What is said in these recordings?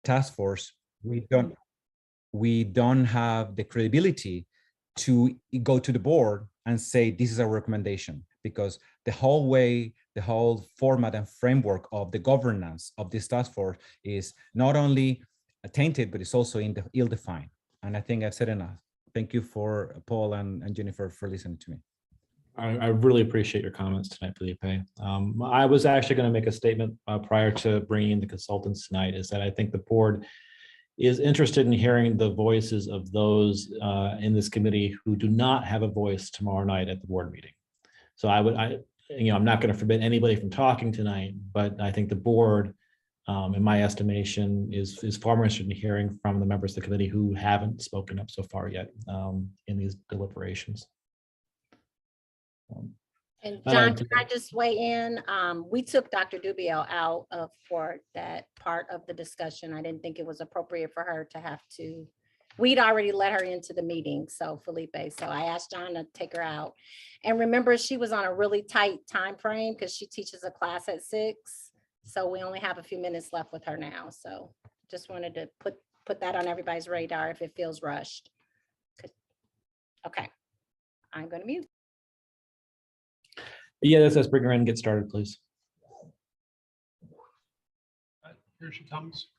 task force, we don't have the credibility to go to the board and say, this is a recommendation, because the whole format and framework of the governance of this task force is not only tainted, but it's also ill-defined. And I think I've said enough. Thank you for Paul and Jennifer for listening to me. I really appreciate your comments tonight, Felipe. I was actually going to make a statement prior to bringing in the consultants tonight, is that I think the board is interested in hearing the voices of those in this committee who do not have a voice tomorrow night at the board meeting. So I'm not going to forbid anybody from talking tonight, but I think the board, in my estimation, is far more interested in hearing from the members of the committee who haven't spoken up so far yet in these deliberations. And John, can I just weigh in? We took Dr. Dubio out for that part of the discussion. I didn't think it was appropriate for her to have to, we'd already let her into the meeting, so Felipe, so I asked John to take her out. And remember, she was on a really tight time frame because she teaches a class at 6. So we only have a few minutes left with her now. So just wanted to put that on everybody's radar if it feels rushed. Okay, I'm going to mute. Yeah, let's bring her in and get started, please. Here she comes.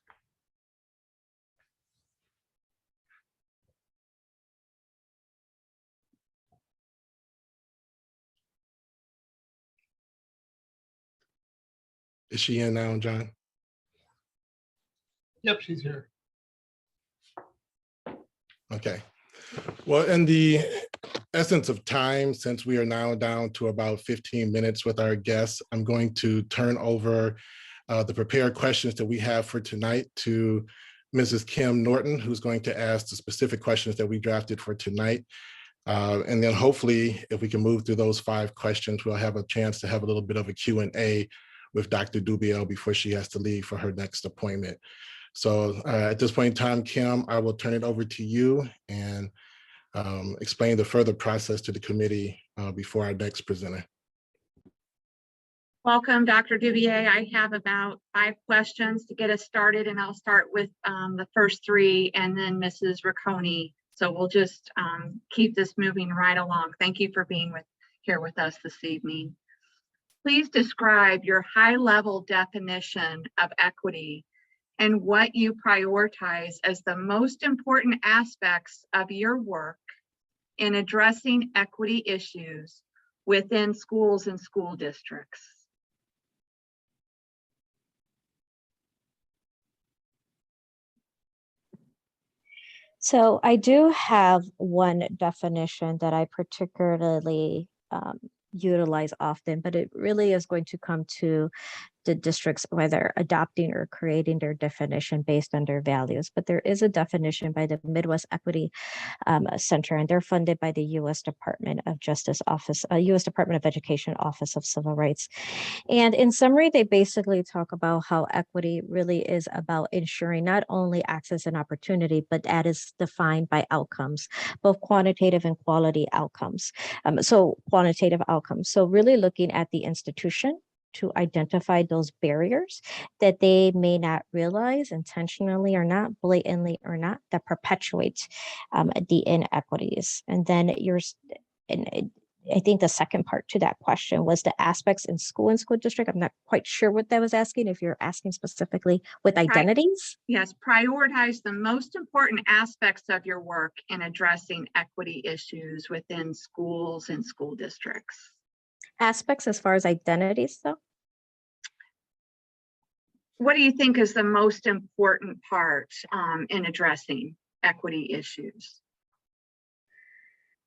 Is she in now, John? Yep, she's here. Okay. Well, in the essence of time, since we are now down to about 15 minutes with our guests, I'm going to turn over the prepared questions that we have for tonight to Mrs. Kim Norton, who's going to ask the specific questions that we drafted for tonight. And then hopefully, if we can move through those 5 questions, we'll have a chance to have a little bit of a Q&A with Dr. Dubio before she has to leave for her next appointment. So at this point in time, Kim, I will turn it over to you and explain the further process to the committee before our next presenter. Welcome, Dr. Dubier. I have about 5 questions to get us started, and I'll start with the first 3 and then Mrs. Ricconi. So we'll just keep this moving right along. Thank you for being here with us this evening. Please describe your high-level definition of equity and what you prioritize as the most important aspects of your work in addressing equity issues within schools and school districts. So I do have one definition that I particularly utilize often, but it really is going to come to the districts, whether adopting or creating their definition based on their values. But there is a definition by the Midwest Equity Center, and they're funded by the U.S. Department of Justice Office, U.S. Department of Education Office of Civil Rights. And in summary, they basically talk about how equity really is about ensuring not only access and opportunity, but that is defined by outcomes, both quantitative and quality outcomes. So quantitative outcomes. So really looking at the institution to identify those barriers that they may not realize intentionally or not, blatantly or not, that perpetuate the inequities. And then I think the second part to that question was the aspects in school and school district. I'm not quite sure what that was asking, if you're asking specifically with identities. Yes, prioritize the most important aspects of your work in addressing equity issues within schools and school districts. Aspects as far as identities, though? What do you think is the most important part in addressing equity issues?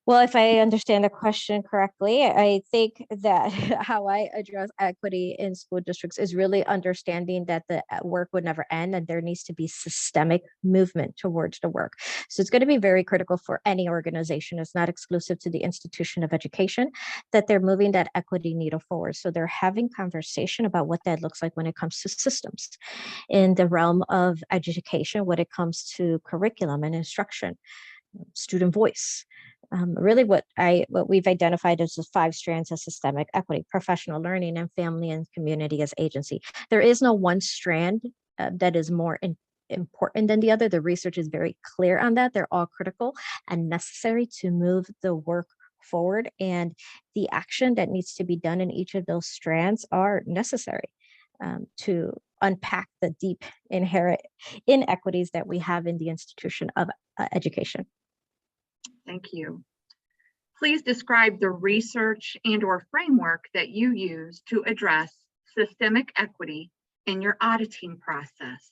Well, if I understand the question correctly, I think that how I address equity in school districts is really understanding that the work would never end and there needs to be systemic movement towards the work. So it's going to be very critical for any organization. It's not exclusive to the institution of education that they're moving that equity needle forward. So they're having conversation about what that looks like when it comes to systems in the realm of education, when it comes to curriculum and instruction, student voice. Really what we've identified as the 5 strands of systemic equity: professional learning and family and community as agency. There is no one strand that is more important than the other. The research is very clear on that. They're all critical and necessary to move the work forward, and the action that needs to be done in each of those strands are necessary to unpack the deep inherent inequities that we have in the institution of education. Thank you. Please describe the research and/or framework that you use to address systemic equity in your auditing process.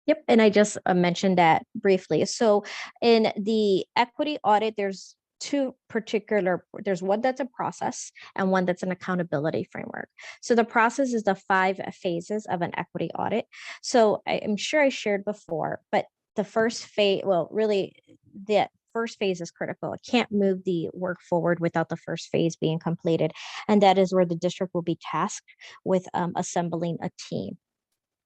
Yep, and I just mentioned that briefly. So in the equity audit, there's there's one that's a process and one that's an accountability framework. So the process is the 5 phases of an equity audit. So I'm sure I shared before, but the first phase, well, really the first phase is critical. It can't move the work forward without the first phase being completed. And that is where the district will be tasked with assembling a team,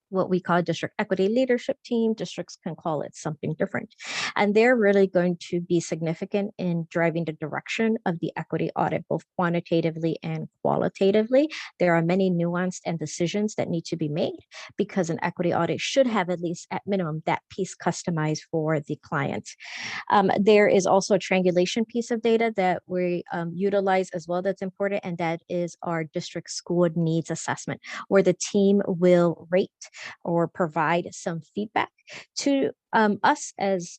what we call district equity leadership team. Districts can call it something different. And they're really going to be significant in driving the direction of the equity audit, both quantitatively and qualitatively. There are many nuanced and decisions that need to be made because an equity audit should have at least at minimum that piece customized for the client. There is also a triangulation piece of data that we utilize as well that's important, and that is our district school needs assessment, where the team will rate or provide some feedback to us as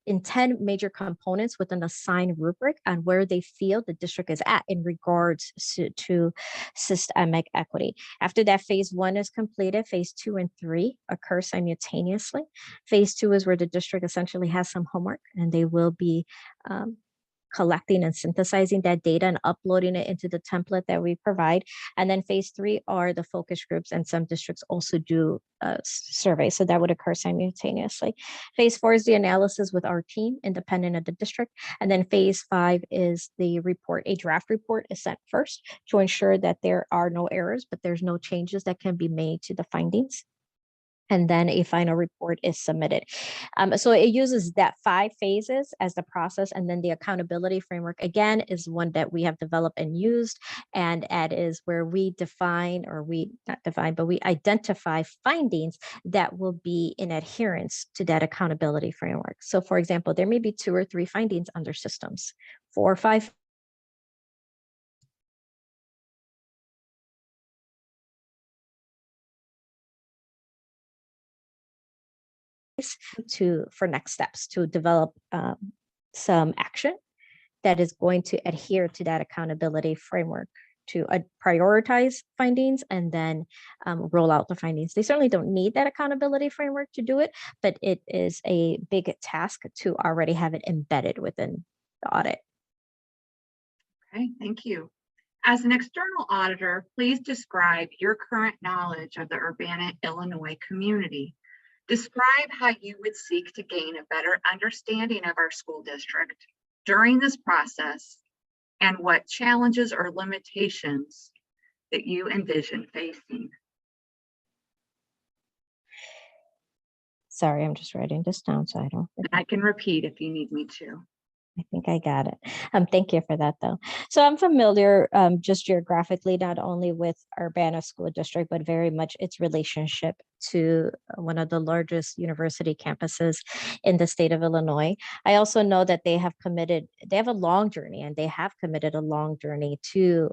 in 10 major components with an assigned rubric on where they feel the district is at in regards to systemic equity. After that, phase 1 is completed. Phase 2 and 3 occur simultaneously. Phase 2 is where the district essentially has some homework, and they will be collecting and synthesizing that data and uploading it into the template that we provide. And then phase 3 are the focus groups, and some districts also do surveys, so that would occur simultaneously. Phase 4 is the analysis with our team, independent of the district. And then phase 5 is the report. A draft report is sent first to ensure that there are no errors, but there's no changes that can be made to the findings. And then a final report is submitted. So it uses that 5 phases as the process. And then the accountability framework, again, is one that we have developed and used. And that is where we define, or we not define, but we identify findings that will be in adherence to that accountability framework. So for example, there may be 2 or 3 findings under systems, 4 or 5 for next steps to develop some action that is going to adhere to that accountability framework, to prioritize findings and then roll out the findings. They certainly don't need that accountability framework to do it, but it is a big task to already have it embedded within the audit. Okay, thank you. As an external auditor, please describe your current knowledge of the Urbana, Illinois community. Describe how you would seek to gain a better understanding of our school district during this process, and what challenges or limitations that you envision facing. Sorry, I'm just writing this down so I don't. And I can repeat if you need me to. I think I got it. Thank you for that, though. So I'm familiar just geographically, not only with Urbana School District, but very much its relationship to one of the largest university campuses in the state of Illinois. I also know that they have a long journey, and they have committed a long journey to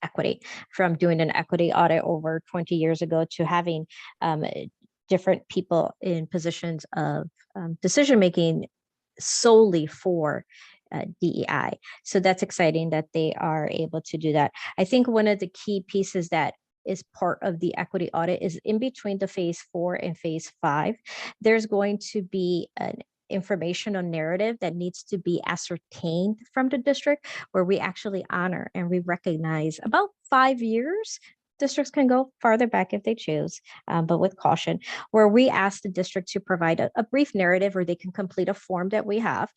equity, from doing an equity audit over 20 years ago to having different people in positions of decision-making solely for DEI. So that's exciting that they are able to do that. I think one of the key pieces that is part of the equity audit is in between the phase 4 and phase 5, there's going to be an informational narrative that needs to be ascertained from the district, where we actually honor and we recognize about 5 years. Districts can go farther back if they choose, but with caution, where we ask the district to provide a brief narrative, or they can complete a form that we have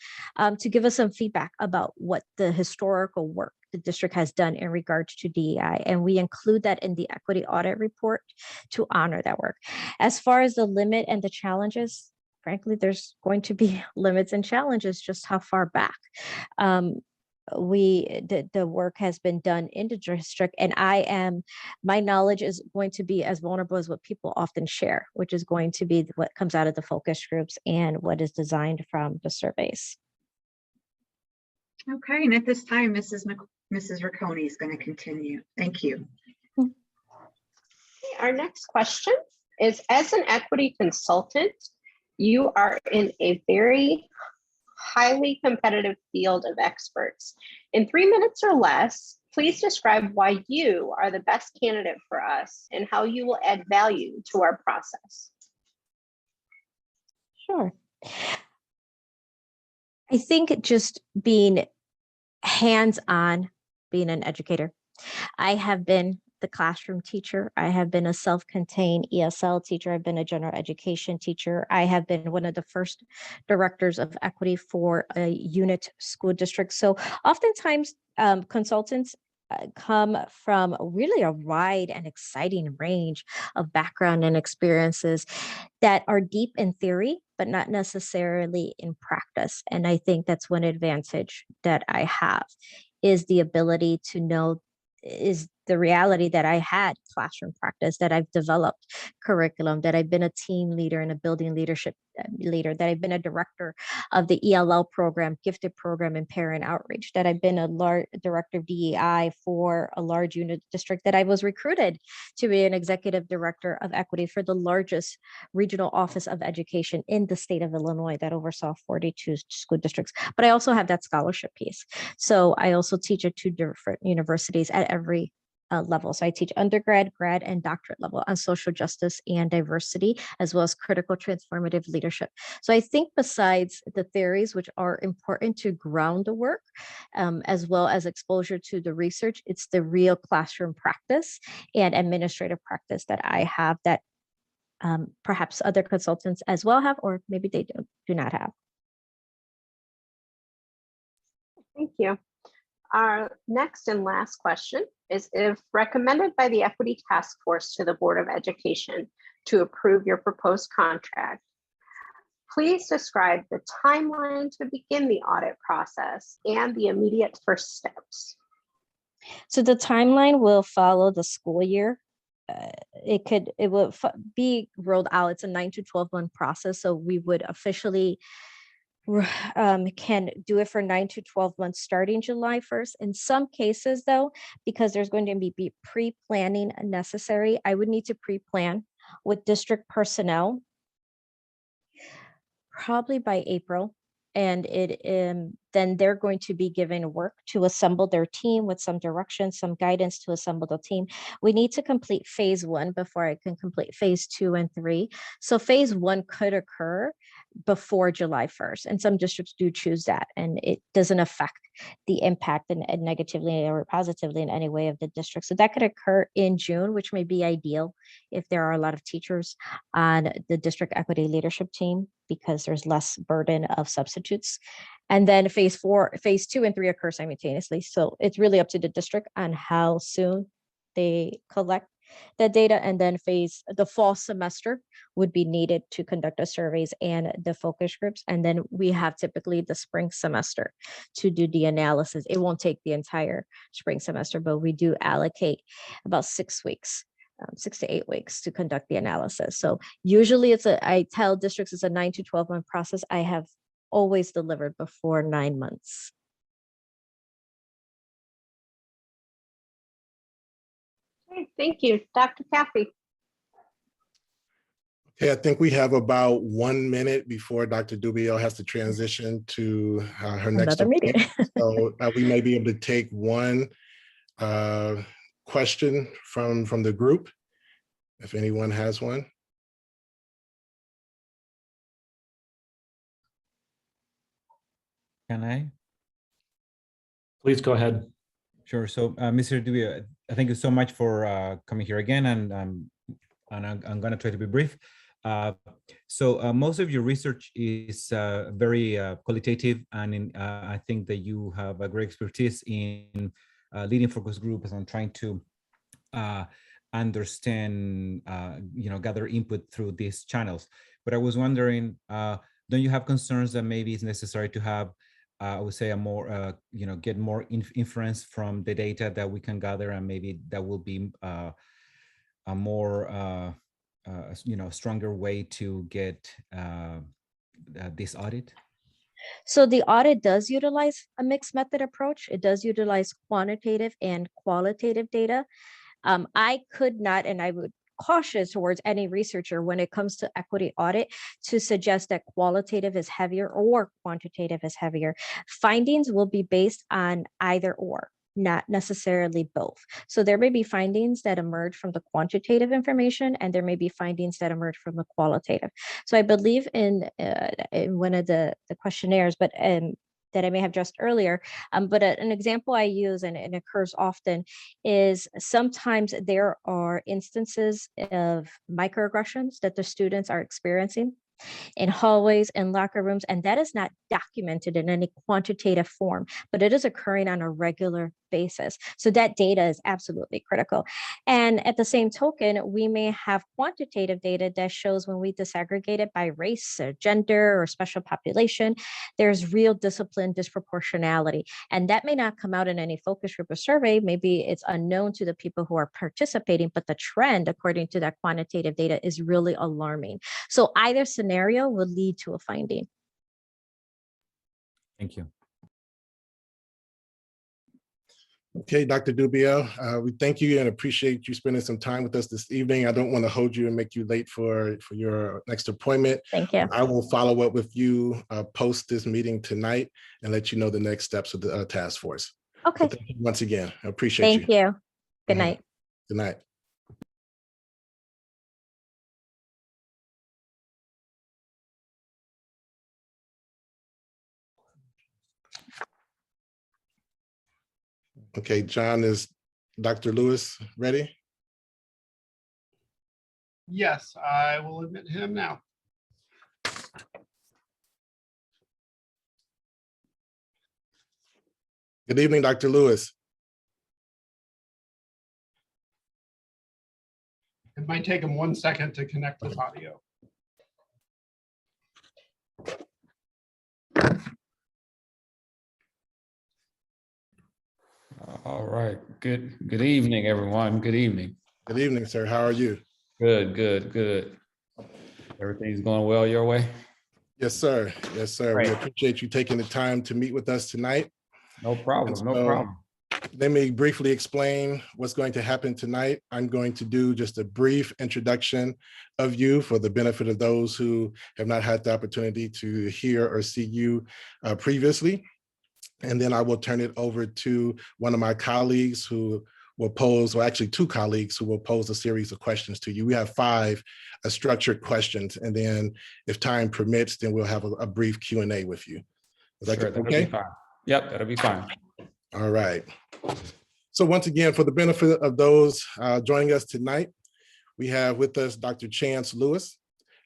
to give us some feedback about what the historical work the district has done in regards to DEI. And we include that in the equity audit report to honor that work. As far as the limit and the challenges, frankly, there's going to be limits and challenges, just how far back. the work has been done in the district, and my knowledge is going to be as vulnerable as what people often share, which is going to be what comes out of the focus groups and what is designed from the surveys. Okay, and at this time, Mrs. Riccone is going to continue. Thank you. Our next question is, as an equity consultant, you are in a very highly competitive field of experts. In 3 minutes or less, please describe why you are the best candidate for us and how you will add value to our process. Sure. I think just being hands-on, being an educator. I have been the classroom teacher. I have been a self-contained ESL teacher. I've been a general education teacher. I have been one of the first directors of equity for a unit school district. So oftentimes consultants come from really a wide and exciting range of background and experiences that are deep in theory, but not necessarily in practice. And I think that's one advantage that I have, is the ability to know, is the reality that I had classroom practice, that I've developed curriculum, that I've been a team leader and a building leadership leader, that I've been a director of the ELL program, gifted program, and parent outreach, that I've been a large director of DEI for a large unit district, that I was recruited to be an executive director of equity for the largest regional office of education in the state of Illinois that oversaw 42 school districts. But I also have that scholarship piece. So I also teach at 2 different universities at every level. So I teach undergrad, grad, and doctorate level on social justice and diversity, as well as critical transformative leadership. So I think besides the theories, which are important to ground the work, as well as exposure to the research, it's the real classroom practice and administrative practice that I have that perhaps other consultants as well have, or maybe they do not have. Thank you. Our next and last question is, if recommended by the Equity Task Force to the Board of Education to approve your proposed contract, please describe the timeline to begin the audit process and the immediate first steps. So the timeline will follow the school year. It will be rolled out. It's a 9 to 12 month process. So we would officially can do it for 9 to 12 months starting July 1st. In some cases though, because there's going to be pre-planning necessary, I would need to pre-plan with district personnel probably by April. And then they're going to be given work to assemble their team with some direction, some guidance to assemble the team. We need to complete phase 1 before I can complete phase 2 and 3. So phase 1 could occur before July 1st. And some districts do choose that, and it doesn't affect the impact and negatively or positively in any way of the district. So that could occur in June, which may be ideal if there are a lot of teachers on the district equity leadership team, because there's less burden of substitutes. And then phase 2 and 3 occur simultaneously. So it's really up to the district on how soon they collect that data. And then the fall semester would be needed to conduct the surveys and the focus groups. And then we have typically the spring semester to do the analysis. It won't take the entire spring semester, but we do allocate about 6 weeks. 6 to 8 weeks to conduct the analysis. So usually I tell districts it's a 9 to 12 month process. I have always delivered before 9 months. Okay, thank you. Dr. Caffey. Okay, I think we have about 1 minute before Dr. Dubio has to transition to her next meeting. So we may be able to take one question from the group, if anyone has one. Can I? Please go ahead. Sure. So, Mr. Dubio, thank you so much for coming here again, and I'm going to try to be brief. So most of your research is very qualitative, and I think that you have a great expertise in leading focus groups and trying to understand, gather input through these channels. But I was wondering, don't you have concerns that maybe it's necessary to have I would say a more, get more inference from the data that we can gather, and maybe that will be a more, stronger way to get this audit? So the audit does utilize a mixed method approach. It does utilize quantitative and qualitative data. I could not, and I would cautious towards any researcher when it comes to equity audit to suggest that qualitative is heavier or quantitative is heavier. Findings will be based on either or, not necessarily both. So there may be findings that emerge from the quantitative information, and there may be findings that emerge from the qualitative. So I believe in one of the questionnaires, but that I may have addressed earlier, but an example I use, and it occurs often, is sometimes there are instances of microaggressions that the students are experiencing in hallways and locker rooms, and that is not documented in any quantitative form, but it is occurring on a regular basis. So that data is absolutely critical. And at the same token, we may have quantitative data that shows when we disaggregate it by race or gender or special population, there's real discipline disproportionality. And that may not come out in any focus group or survey. Maybe it's unknown to the people who are participating, but the trend, according to that quantitative data, is really alarming. So either scenario will lead to a finding. Thank you. Okay, Dr. Dubiel, we thank you and appreciate you spending some time with us this evening. I don't want to hold you and make you late for your next appointment. Thank you. I will follow up with you post this meeting tonight and let you know the next steps of the task force. Okay. So thank you once again, I appreciate you. Thank you. Good night. Good night. Okay, John, is Dr. Lewis ready? Yes, I will admit him now. Good evening, Dr. Lewis. It might take him 1 second to connect his audio. All right. Good evening, everyone. Good evening. Good evening, sir. How are you? Good. Everything's going well your way? Yes, sir. Yes, sir. Great. We appreciate you taking the time to meet with us tonight. No problem. No problem. Let me briefly explain what's going to happen tonight. I'm going to do just a brief introduction of you for the benefit of those who have not had the opportunity to hear or see you previously. And then I will turn it over to one of my colleagues who will pose, or actually two colleagues who will pose a series of questions to you. We have 5 structured questions, and then if time permits, then we'll have a brief Q&A with you. Is that Sure, that'll okay? be fine. Yep, that'll be fine. All right. So once again, for the benefit of those joining us tonight, we have with us Dr. Chance Lewis.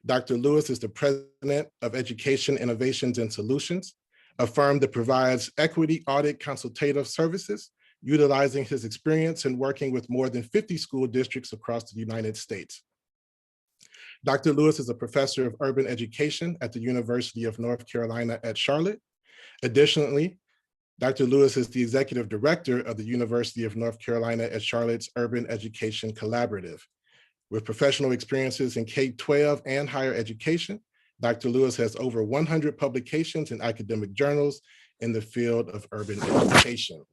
Dr. Lewis is the president of Education Innovations and Solutions, a firm that provides equity audit consultative services, utilizing his experience in working with more than 50 school districts across the United States. Dr. Lewis is a professor of urban education at the University of North Carolina at Charlotte. Additionally, Dr. Lewis is the executive director of the University of North Carolina at Charlotte's Urban Education Collaborative. With professional experiences in K-12 and higher education, Dr. Lewis has over 100 publications in academic journals in the field of urban education.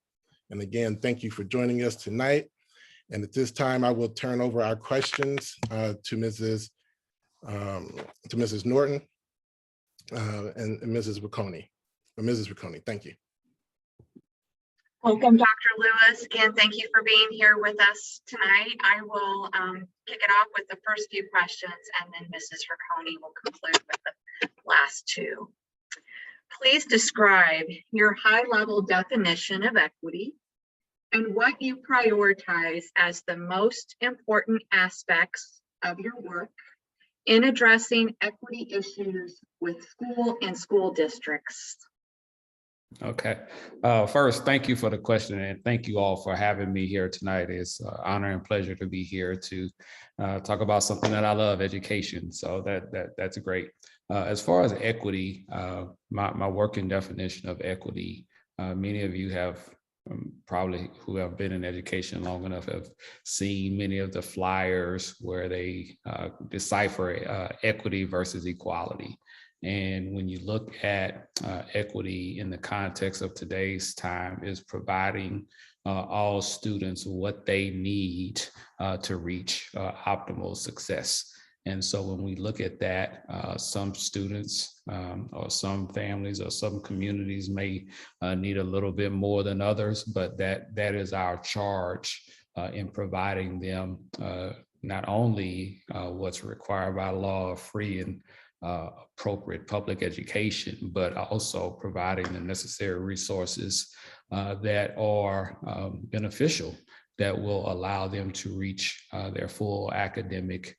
And again, thank you for joining us tonight. And at this time, I will turn over our questions to Mrs. Norton and Mrs. Riccone. Thank you. Welcome, Dr. Lewis. Again, thank you for being here with us tonight. I will kick it off with the first few questions, and then Mrs. Riccone will conclude with the last 2. Please describe your high-level definition of equity and what you prioritize as the most important aspects of your work in addressing equity issues with school districts. Okay. First, thank you for the question, and thank you all for having me here tonight. It's an honor and pleasure to be here to talk about something that I love, education. So that's great. As far as equity, my working definition of equity, many of you have probably who have been in education long enough have seen many of the flyers where they decipher equity versus equality. And when you look at equity in the context of today's time, is providing all students what they need to reach optimal success. And so when we look at that, some students or some families or some communities may need a little bit more than others, but that is our charge in providing them not only what's required by law of free and appropriate public education, but also providing the necessary resources that are beneficial, that will allow them to reach their full academic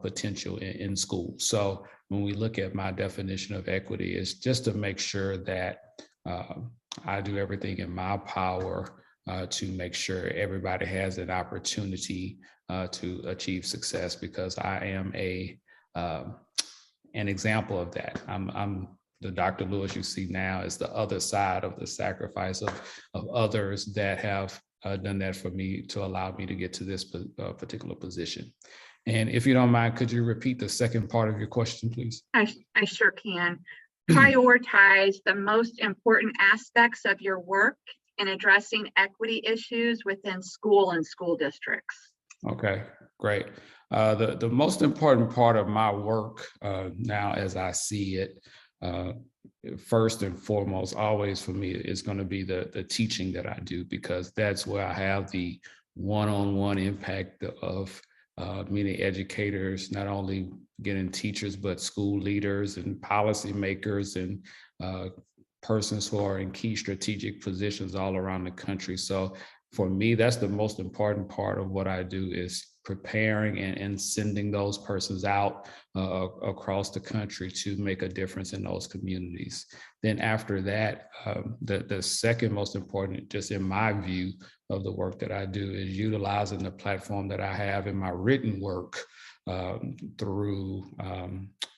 potential in school. So when we look at my definition of equity, it's just to make sure that I do everything in my power to make sure everybody has an opportunity to achieve success, because I am an example of that. I'm the Dr. Lewis you see now is the other side of the sacrifice of others that have done that for me to allow me to get to this particular position. And if you don't mind, could you repeat the second part of your question, please? I sure can. Prioritize the most important aspects of your work in addressing equity issues within school and school districts. Okay, great. The most important part of my work now, as I see it, first and foremost, always for me, is going to be the teaching that I do, because that's where I have the one-on-one impact of many educators, not only getting teachers, but school leaders and policymakers and persons who are in key strategic positions all around the country. So for me, that's the most important part of what I do, is preparing and sending those persons out across the country to make a difference in those communities. Then after that, the second most important, just in my view of the work that I do, is utilizing the platform that I have in my written work through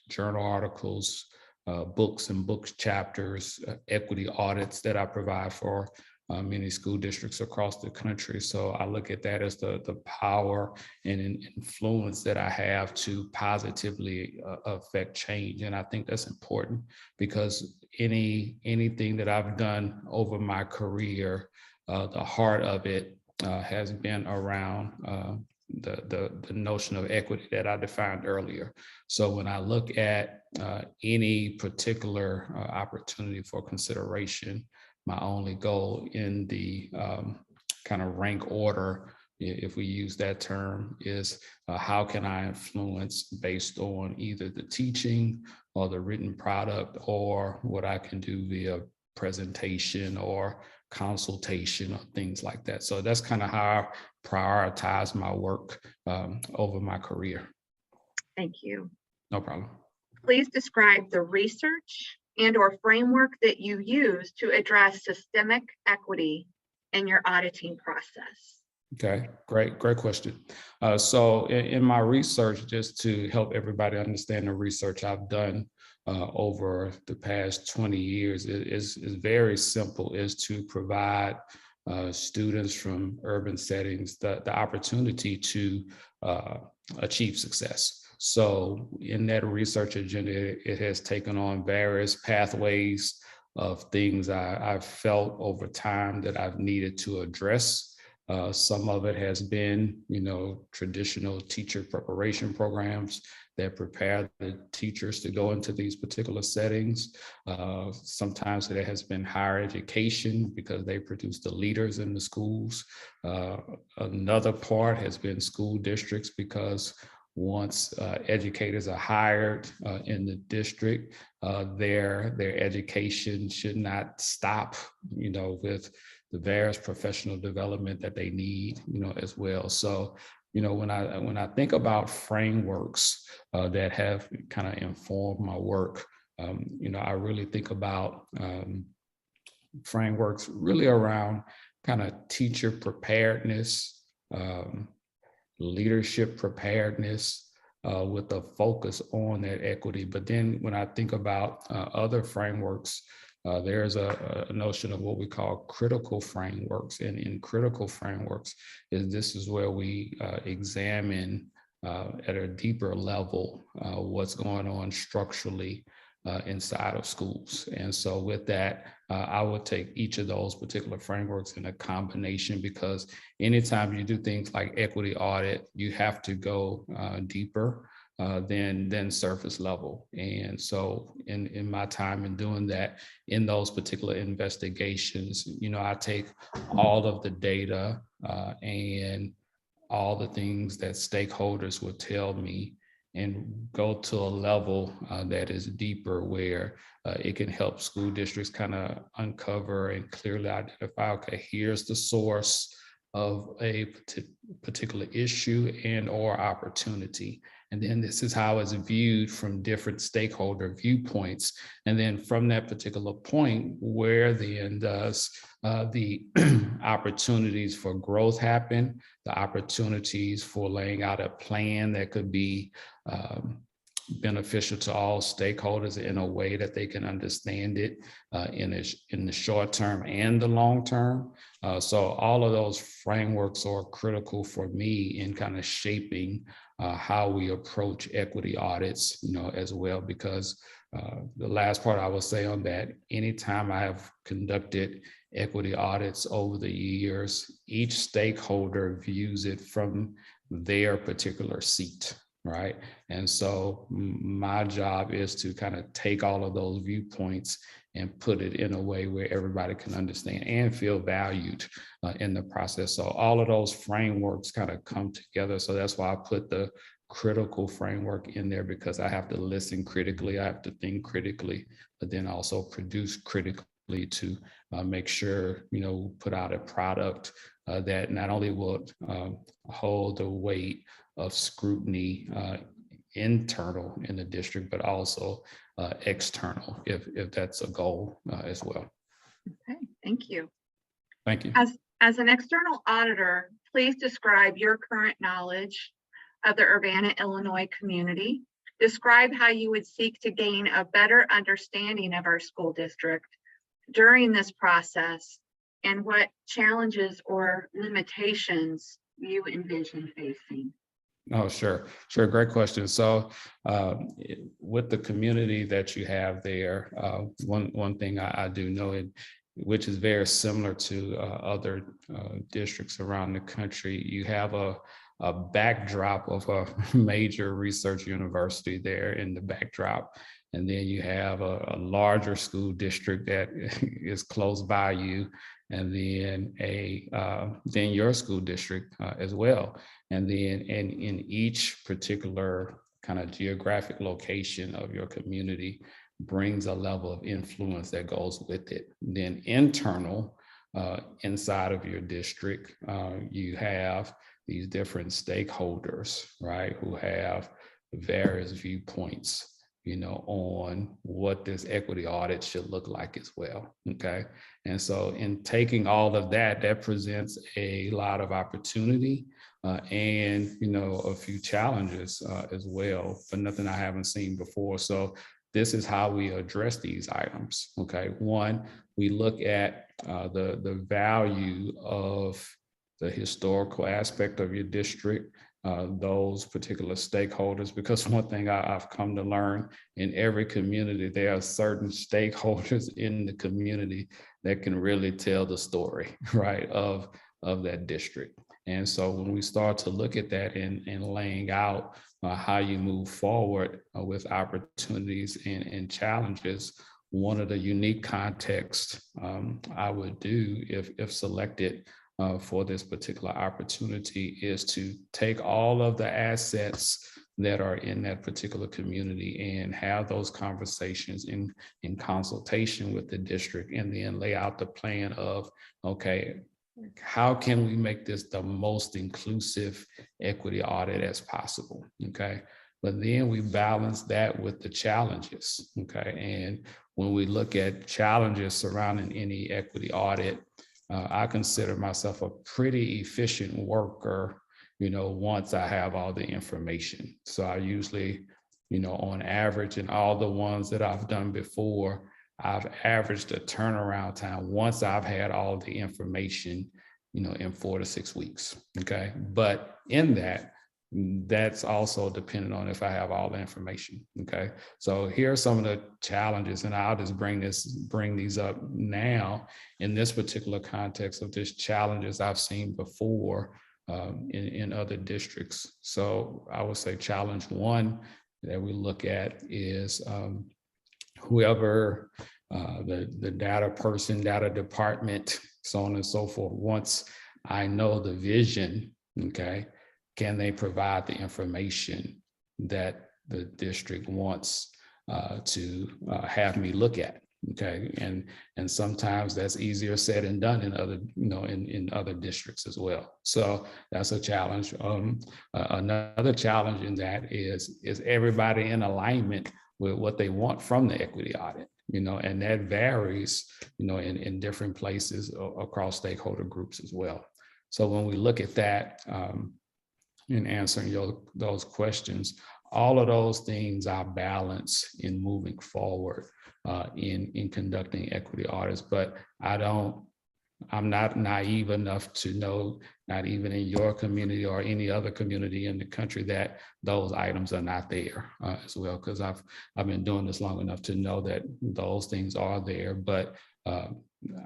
journal articles, books and book chapters, equity audits that I provide for many school districts across the country. So I look at that as the power and influence that I have to positively affect change. And I think that's important, because anything that I've done over my career, the heart of it has been around the notion of equity that I defined earlier. So when I look at any particular opportunity for consideration, my only goal in the kind of rank order, if we use that term, is how can I influence based on either the teaching or the written product, or what I can do via presentation or consultation or things like that. So that's kind of how I prioritize my work over my career. Thank you. No problem. Please describe the research and/or framework that you use to address systemic equity in your auditing process. Okay, great question. So in my research, just to help everybody understand the research I've done over the past 20 years, is very simple, is to provide students from urban settings the opportunity to achieve success. So in that research agenda, it has taken on various pathways of things I've felt over time that I've needed to address. Some of it has been, traditional teacher preparation programs that prepare the teachers to go into these particular settings. Sometimes it has been higher education, because they produce the leaders in the schools. Another part has been school districts, because once educators are hired in the district, their education should not stop, with the various professional development that they need, as well. So, when I think about frameworks that have kind of informed my work, I really think about frameworks really around kind of teacher preparedness, leadership preparedness, with a focus on that equity. But then when I think about other frameworks, there's a notion of what we call critical frameworks. And in critical frameworks, this is where we examine at a deeper level what's going on structurally inside of schools. And so with that, I would take each of those particular frameworks in a combination, because anytime you do things like equity audit, you have to go deeper than surface level. And so in my time in doing that, in those particular investigations, I take all of the data and all the things that stakeholders would tell me and go to a level that is deeper, where it can help school districts kind of uncover and clearly identify, okay, here's the source of a particular issue and or opportunity. And then this is how it's viewed from different stakeholder viewpoints. And then from that particular point, where then does the opportunities for growth happen, the opportunities for laying out a plan that could be beneficial to all stakeholders in a way that they can understand it in the short term and the long term. So all of those frameworks are critical for me in kind of shaping how we approach equity audits, as well, because the last part I will say on that, anytime I have conducted equity audits over the years, each stakeholder views it from their particular seat, right? And so my job is to kind of take all of those viewpoints and put it in a way where everybody can understand and feel valued in the process. So all of those frameworks kind of come together. So that's why I put the critical framework in there, because I have to listen critically, I have to think critically, but then also produce critically to make sure, put out a product that not only will hold the weight of scrutiny internal in the district, but also external, if that's a goal as well. Okay, thank you. Thank you. As an external auditor, please describe your current knowledge of the Urbana, Illinois community. Describe how you would seek to gain a better understanding of our school district during this process, and what challenges or limitations you envision facing. Oh, sure. Great question. So with the community that you have there, one thing I do know, which is very similar to other districts around the country, you have a backdrop of a major research university there in the backdrop. And then you have a larger school district that is close by you, and then then your school district as well. And then in each particular kind of geographic location of your community brings a level of influence that goes with it. Then internal, inside of your district, you have these different stakeholders, right, who have various viewpoints, on what this equity audit should look like as well, okay? And so in taking all of that, that presents a lot of opportunity and, a few challenges as well, but nothing I haven't seen before. So this is how we address these items, okay? One, we look at the value of the historical aspect of your district, those particular stakeholders, because one thing I've come to learn, in every community, there are certain stakeholders in the community that can really tell the story, right, of that district. And so when we start to look at that and laying out how you move forward with opportunities and challenges, one of the unique contexts I would do if selected for this particular opportunity is to take all of the assets that are in that particular community and have those conversations in consultation with the district, and then lay out the plan of, okay, how can we make this the most inclusive equity audit as possible, okay? But then we balance that with the challenges, okay? And when we look at challenges surrounding any equity audit, I consider myself a pretty efficient worker once I have all the information. So I usually, on average, in all the ones that I've done before, I've averaged a turnaround time once I've had all the information, in 4 to 6 weeks. Okay. But in that's also dependent on if I have all the information. Okay. So here are some of the challenges, and I'll just bring these up now in this particular context of just challenges I've seen before in other districts. So I would say challenge one that we look at is whoever the data person, data department, so on and so forth. Once I know the vision, okay, can they provide the information that the district wants to have me look at? Okay, and sometimes that's easier said than done in other, in other districts as well. So that's a challenge. Another challenge in that is everybody in alignment with what they want from the equity audit, and that varies, in different places across stakeholder groups as well. So when we look at that, in answering those questions, all of those things are balanced in moving forward in conducting equity audits. But I'm not naive enough to know, not even in your community or any other community in the country, that those items are not there as well, because I've been doing this long enough to know that those things are there. But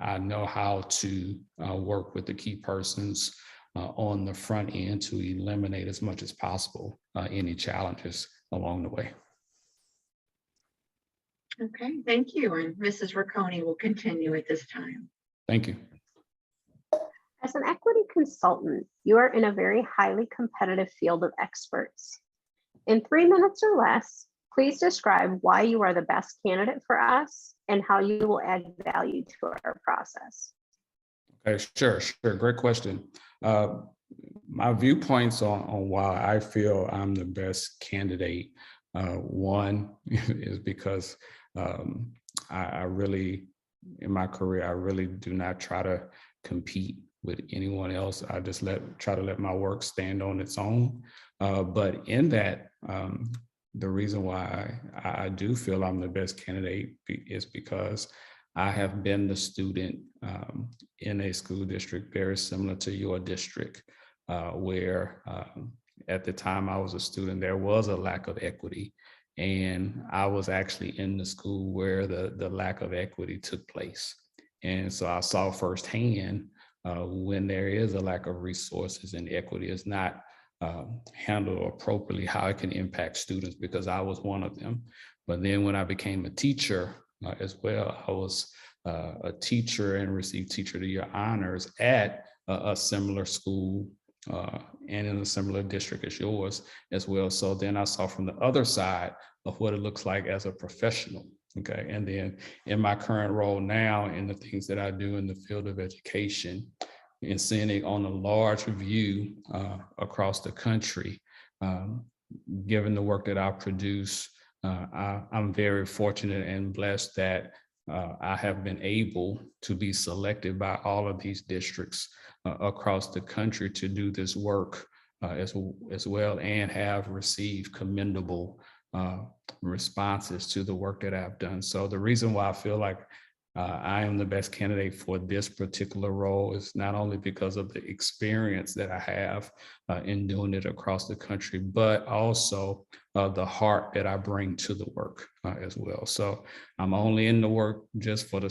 I know how to work with the key persons on the front end to eliminate as much as possible any challenges along the way. Okay, thank you. And Mrs. Riccone will continue at this time. Thank you. As an equity consultant, you are in a very highly competitive field of experts. In 3 minutes or less, please describe why you are the best candidate for us and how you will add value to our process. Okay, sure. Great question. My viewpoints on why I feel I'm the best candidate. One is because I really, in my career, I really do not try to compete with anyone else. I just try to let my work stand on its own. But in that, the reason why I do feel I'm the best candidate is because I have been the student in a school district very similar to your district, where at the time I was a student, there was a lack of equity. And I was actually in the school where the lack of equity took place. And so I saw firsthand when there is a lack of resources and equity is not handled appropriately, how it can impact students, because I was one of them. But then when I became a teacher as well, I was a teacher and received Teacher of the Year honors at a similar school and in a similar district as yours as well. So then I saw from the other side of what it looks like as a professional. Okay. And then in my current role now, in the things that I do in the field of education, and seeing it on a large view across the country, given the work that I produce, I'm very fortunate and blessed that I have been able to be selected by all of these districts across the country to do this work as well, and have received commendable responses to the work that I've done. So the reason why I feel like I am the best candidate for this particular role is not only because of the experience that I have in doing it across the country, but also the heart that I bring to the work as well. So I'm only in the work just for the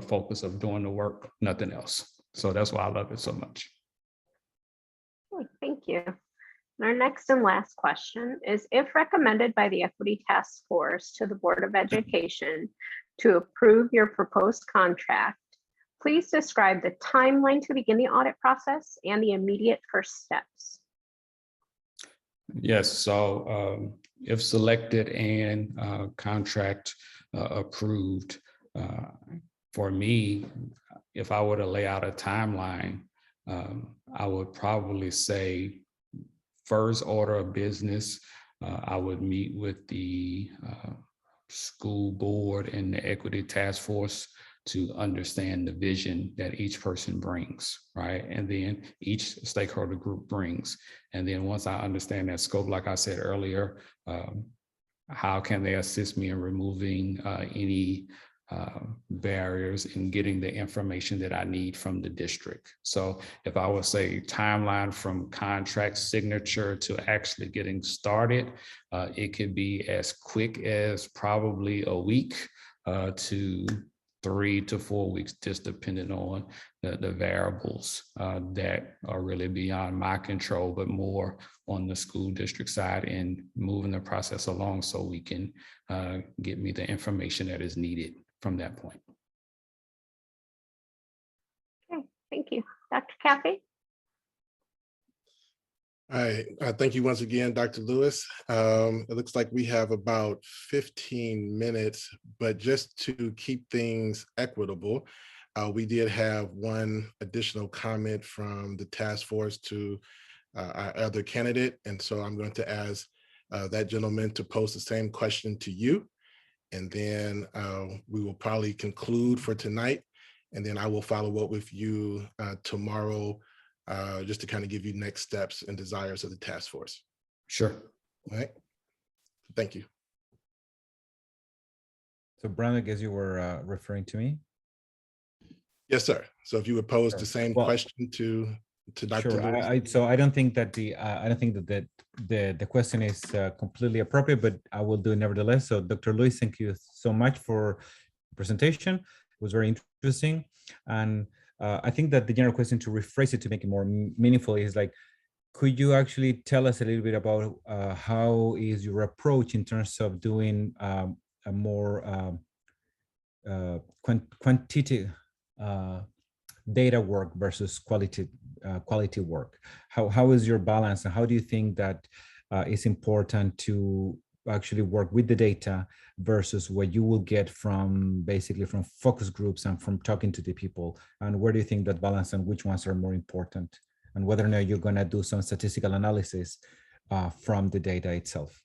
focus of doing the work, nothing else. So that's why I love it so much. Thank you. Our next and last question is, if recommended by the Equity Task Force to the Board of Education to approve your proposed contract, please describe the timeline to begin the audit process and the immediate first steps. Yes, so if selected and contract approved, for me, if I were to lay out a timeline, I would probably say first order of business, I would meet with the school board and the equity task force to understand the vision that each person brings, right? And then each stakeholder group brings. And then once I understand that scope, like I said earlier, how can they assist me in removing any barriers in getting the information that I need from the district? So if I would say timeline from contract signature to actually getting started, it could be as quick as probably a week to 3 to 4 weeks, just depending on the variables that are really beyond my control, but more on the school district side and moving the process along so we can get me the information that is needed from that point. Okay, thank you. Dr. Kathy? All right, thank you once again, Dr. Lewis. It looks like we have about 15 minutes, but just to keep things equitable, we did have one additional comment from the task force to our other candidate. And so I'm going to ask that gentleman to pose the same question to you. And then we will probably conclude for tonight. And then I will follow up with you tomorrow, just to kind of give you next steps and desires of the task force. Sure. All right. Thank you. So Brandon, I guess you were referring to me? Yes, sir. So if you would pose the same Well, question to Dr. Sure. Lewis. So I don't think that the question is completely appropriate, but I will do it nevertheless. So Dr. Lewis, thank you so much for the presentation. It was very interesting. And I think that the general question, to rephrase it to make it more meaningful, is like, could you actually tell us a little bit about how is your approach in terms of doing a more quantitative data work versus quality work? How is your balance, and how do you think that it's important to actually work with the data versus what you will get from basically from focus groups and from talking to the people? And where do you think that balance, and which ones are more important, and whether or not you're going to do some statistical analysis from the data itself?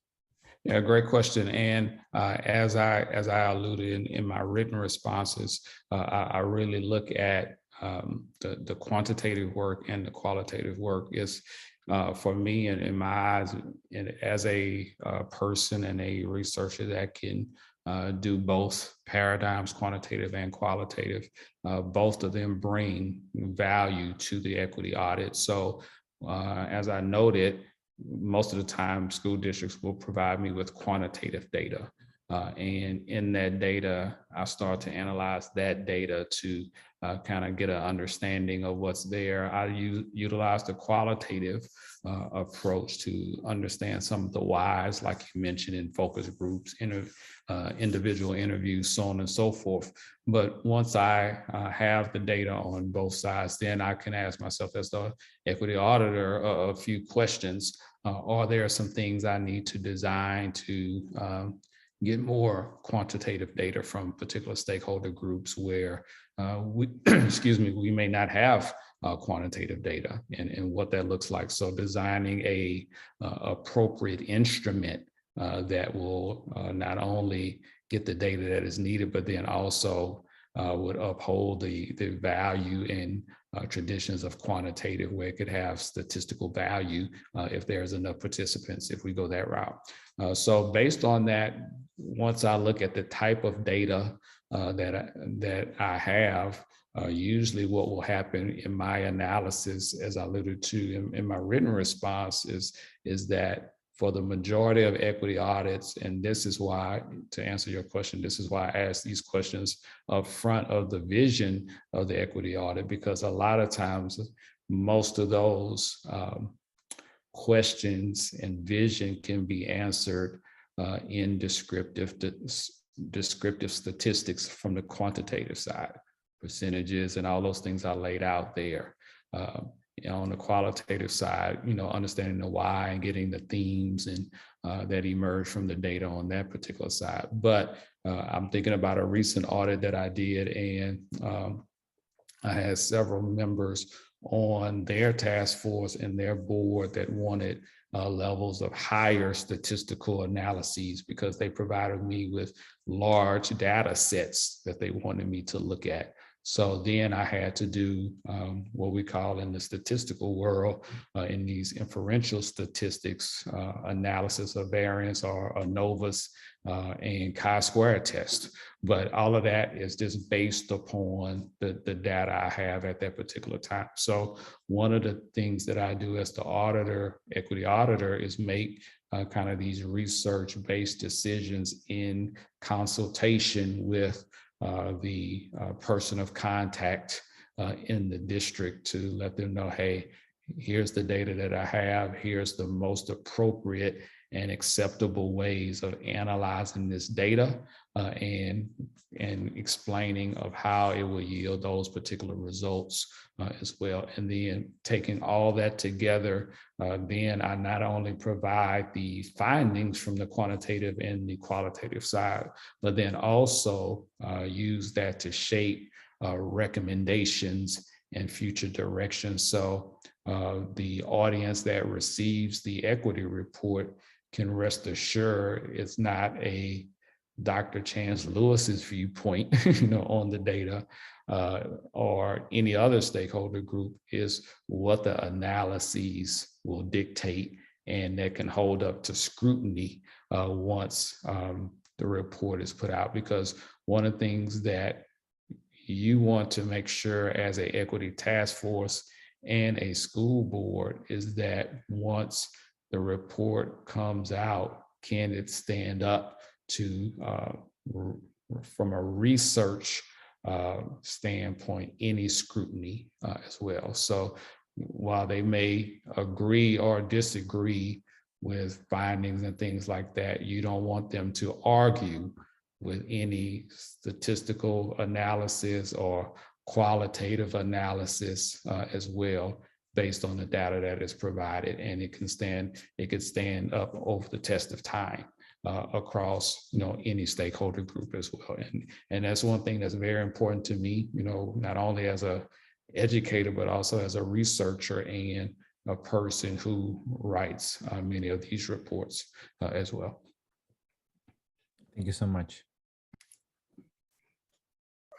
Yeah, great question. And as I alluded in my written responses, I really look at the quantitative work and the qualitative work. Is for me, and in my eyes, and as a person and a researcher that can do both paradigms, quantitative and qualitative, both of them bring value to the equity audit. So as I noted, most of the time school districts will provide me with quantitative data. And in that data, I start to analyze that data to kind of get an understanding of what's there. I utilize the qualitative approach to understand some of the whys, like you mentioned, in focus groups, individual interviews, so on and so forth. But once I have the data on both sides, then I can ask myself as the equity auditor a few questions. Are there some things I need to design to get more quantitative data from particular stakeholder groups where we, excuse me, we may not have quantitative data, and what that looks like. So designing a appropriate instrument that will not only get the data that is needed, but then also would uphold the value and traditions of quantitative, where it could have statistical value if there's enough participants, if we go that route. So based on that, once I look at the type of data that I have, usually what will happen in my analysis, as I alluded to in my written response, is that for the majority of equity audits, and this is why, to answer your question, this is why I ask these questions up front of the vision of the equity audit, because a lot of times most of those questions and vision can be answered in descriptive statistics from the quantitative side, percentages and all those things I laid out there. On the qualitative side, understanding the why and getting the themes and that emerge from the data on that particular side. But I'm thinking about a recent audit that I did, and I had several members on their task force and their board that wanted levels of higher statistical analyses because they provided me with large data sets that they wanted me to look at. So then I had to do what we call in the statistical world, in these inferential statistics, analysis of variance or ANOVAs and chi-square test. But all of that is just based upon the data I have at that particular time. So one of the things that I do as the auditor, equity auditor, is make kind of these research-based decisions in consultation with the person of contact in the district to let them know, hey, here's the data that I have, here's the most appropriate and acceptable ways of analyzing this data and explaining of how it will yield those particular results as well. And then taking all that together, then I not only provide the findings from the quantitative and the qualitative side, but then also use that to shape recommendations and future directions. So the audience that receives the equity report can rest assured it's not a Dr. Chance Lewis's viewpoint, on the data or any other stakeholder group, is what the analyses will dictate, and that can hold up to scrutiny once the report is put out. Because one of the things that you want to make sure as an equity task force and a school board is that once the report comes out, can it stand up to, from a research standpoint, any scrutiny as well. So while they may agree or disagree with findings and things like that, you don't want them to argue with any statistical analysis or qualitative analysis as well, based on the data that is provided, and it could stand up over the test of time across any stakeholder group as well. And that's one thing that's very important to me, not only as a educator, but also as a researcher and a person who writes many of these reports as well. Thank you so much.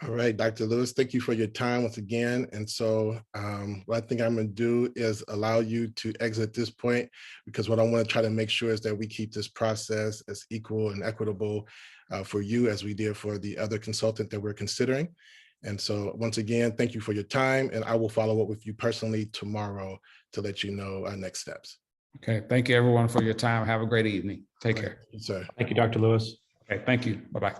All right, Dr. Lewis, thank you for your time once again. And so what I think I'm going to do is allow you to exit this point, because what I want to try to make sure is that we keep this process as equal and equitable for you as we did for the other consultant that we're considering. And so once again, thank you for your time, and I will follow up with you personally tomorrow to let you know our next steps. Okay, thank you everyone for your time. Have a great evening. Take care. Thank you, sir. Thank you, Dr. Lewis. Okay, thank you. Bye-bye.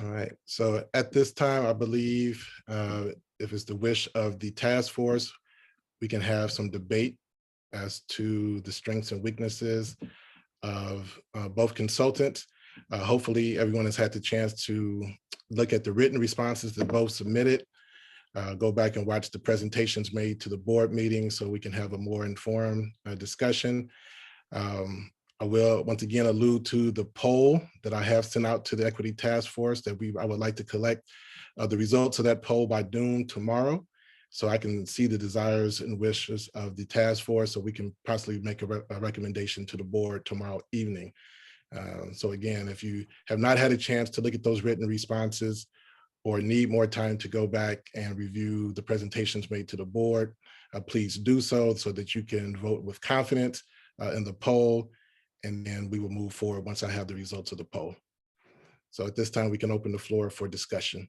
All right, so at this time, I believe if it's the wish of the task force, we can have some debate as to the strengths and weaknesses of both consultants. Hopefully everyone has had the chance to look at the written responses that both submitted, go back and watch the presentations made to the board meeting so we can have a more informed discussion. I will once again allude to the poll that I have sent out to the Equity Task Force that I would like to collect the results of that poll by noon tomorrow, so I can see the desires and wishes of the task force, so we can possibly make a recommendation to the board tomorrow evening. So again, if you have not had a chance to look at those written responses or need more time to go back and review the presentations made to the board, please do so that you can vote with confidence in the poll. And then we will move forward once I have the results of the poll. So at this time, we can open the floor for discussion.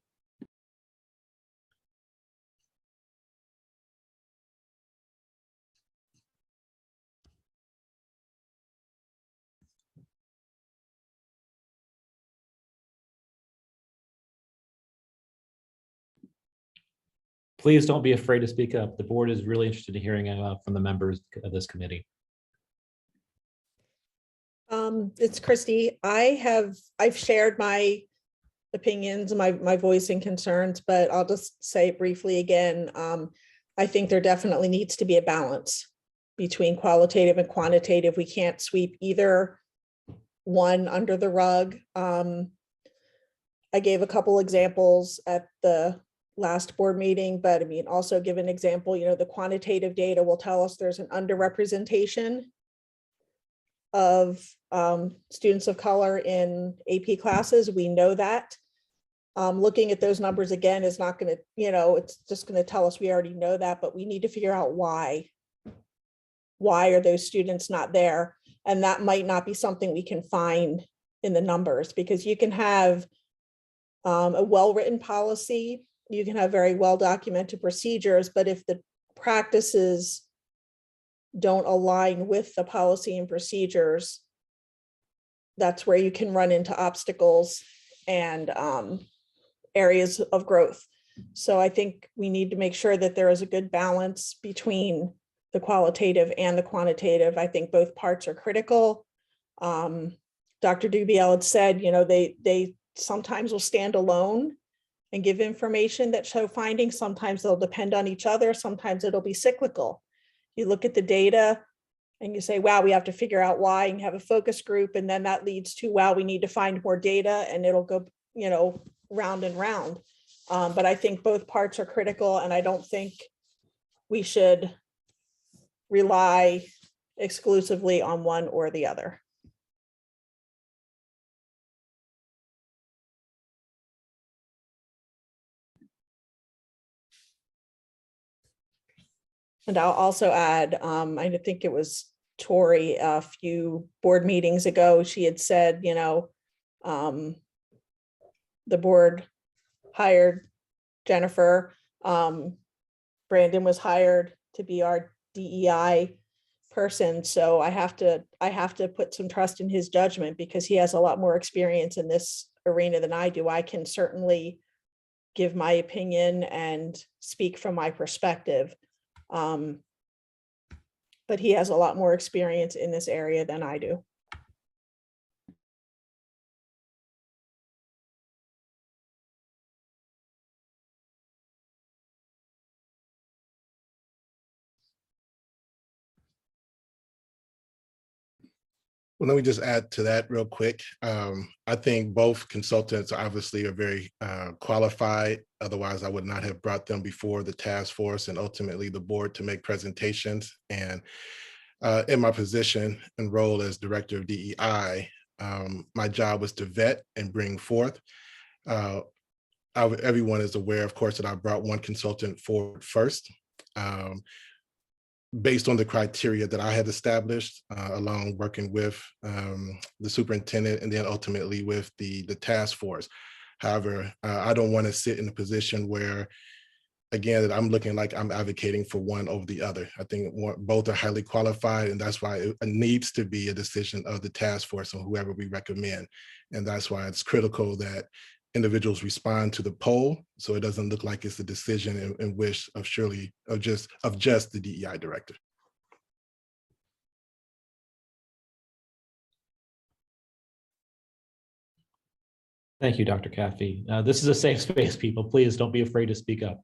Please don't be afraid to speak up. The board is really interested in hearing from the members of this committee. It's Christy. I've shared my opinions, my voice and concerns, but I'll just say briefly again, I think there definitely needs to be a balance between qualitative and quantitative. We can't sweep either one under the rug. I I gave a couple examples at the last board meeting, but I mean, also give an example, the quantitative data will tell us there's an underrepresentation of students of color in AP classes. We know that. Looking at those numbers again is not going to, it's just going to tell us we already know that, but we need to figure out why. Why are those students not there? And that might not be something we can find in the numbers, because you can have a well-written policy, you can have very well-documented procedures, but if the practices don't align with the policy and procedures, that's where you can run into obstacles and areas of growth. So I think we need to make sure that there is a good balance between the qualitative and the quantitative. I think both parts are critical. Dr. Dubiel had said, they sometimes will stand alone and give information that show findings. Sometimes they'll depend on each other. Sometimes it'll be cyclical. You look at the data and you say, wow, we have to figure out why, and have a focus group. And then that leads to, wow, we need to find more data, and it'll go, round and round. But I think both parts are critical, and I don't think we should rely exclusively on one or the other. And I'll also add, I think it was Tori a few board meetings ago, she had said, the board hired Jennifer. Brandon was hired to be our DEI person. So I have to put some trust in his judgment, because he has a lot more experience in this arena than I do. I can certainly give my opinion and speak from my perspective. But he has a lot more experience in this area than I do. Well, let me just add to that real quick. I think both consultants obviously are very qualified. Otherwise, I would not have brought them before the task force and ultimately the board to make presentations. And in my position and role as director of DEI, my job was to vet and bring forth. Everyone is aware, of course, that I brought one consultant forward first. Based on the criteria that I had established, along working with the superintendent and then ultimately with the task force. However, I don't want to sit in a position where, again, that I'm looking like I'm advocating for one over the other. I think both are highly qualified, and that's why it needs to be a decision of the task force on whoever we recommend. And that's why it's critical that individuals respond to the poll, so it doesn't look like it's a decision and wish of just the DEI director. Thank you, Dr. Caffey. This is a safe space, people. Please don't be afraid to speak up.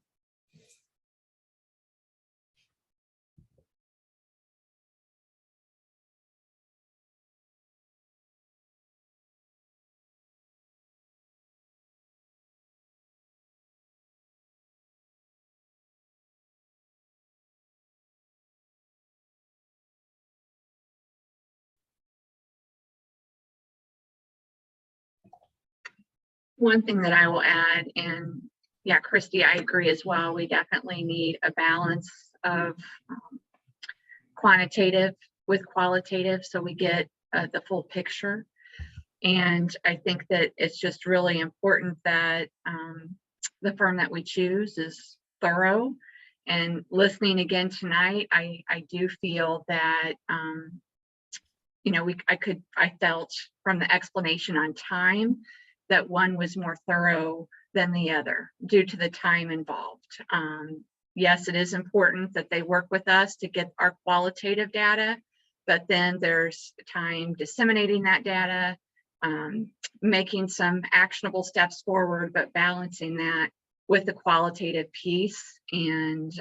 One thing that I will add, and yeah, Christy, I agree as well. We definitely need a balance of quantitative with qualitative, so we get the full picture. And I think that it's just really important that the firm that we choose is thorough. And listening again tonight, I do feel that I felt from the explanation on time that one was more thorough than the other due to the time involved. Yes, it is important that they work with us to get our qualitative data, but then there's time disseminating that data, making some actionable steps forward, but balancing that with the qualitative piece and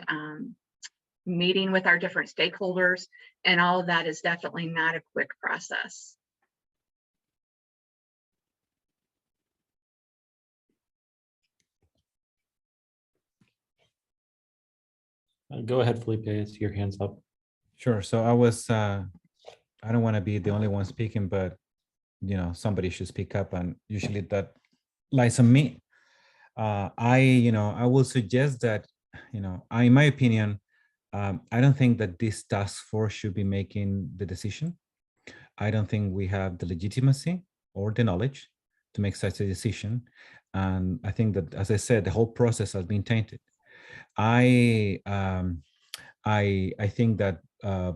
meeting with our different stakeholders. And all of that is definitely not a quick process. Go ahead, Felipe, it's your hands up. Sure. So I was, I don't want to be the only one speaking, but somebody should speak up, and usually that lies on me. I will suggest that, in my opinion, I don't think that this task force should be making the decision. I don't think we have the legitimacy or the knowledge to make such a decision. And I think that, as I said, the whole process has been tainted. I think that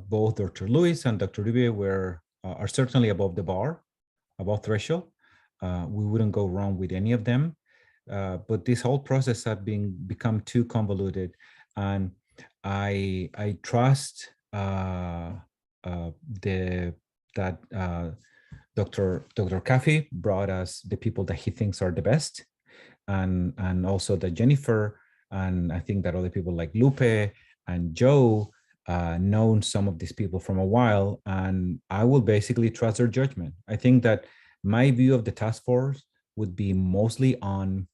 both Dr. Lewis and Dr. Rubio are certainly above the bar, above threshold. We wouldn't go wrong with any of them. But this whole process has become too convoluted, and I trust that Dr. Caffey brought us the people that he thinks are the best, and also that Jennifer, and I think that other people like Lupe and Joe known some of these people from a while, and I will basically trust their judgment. I think that my view of the task force would be mostly on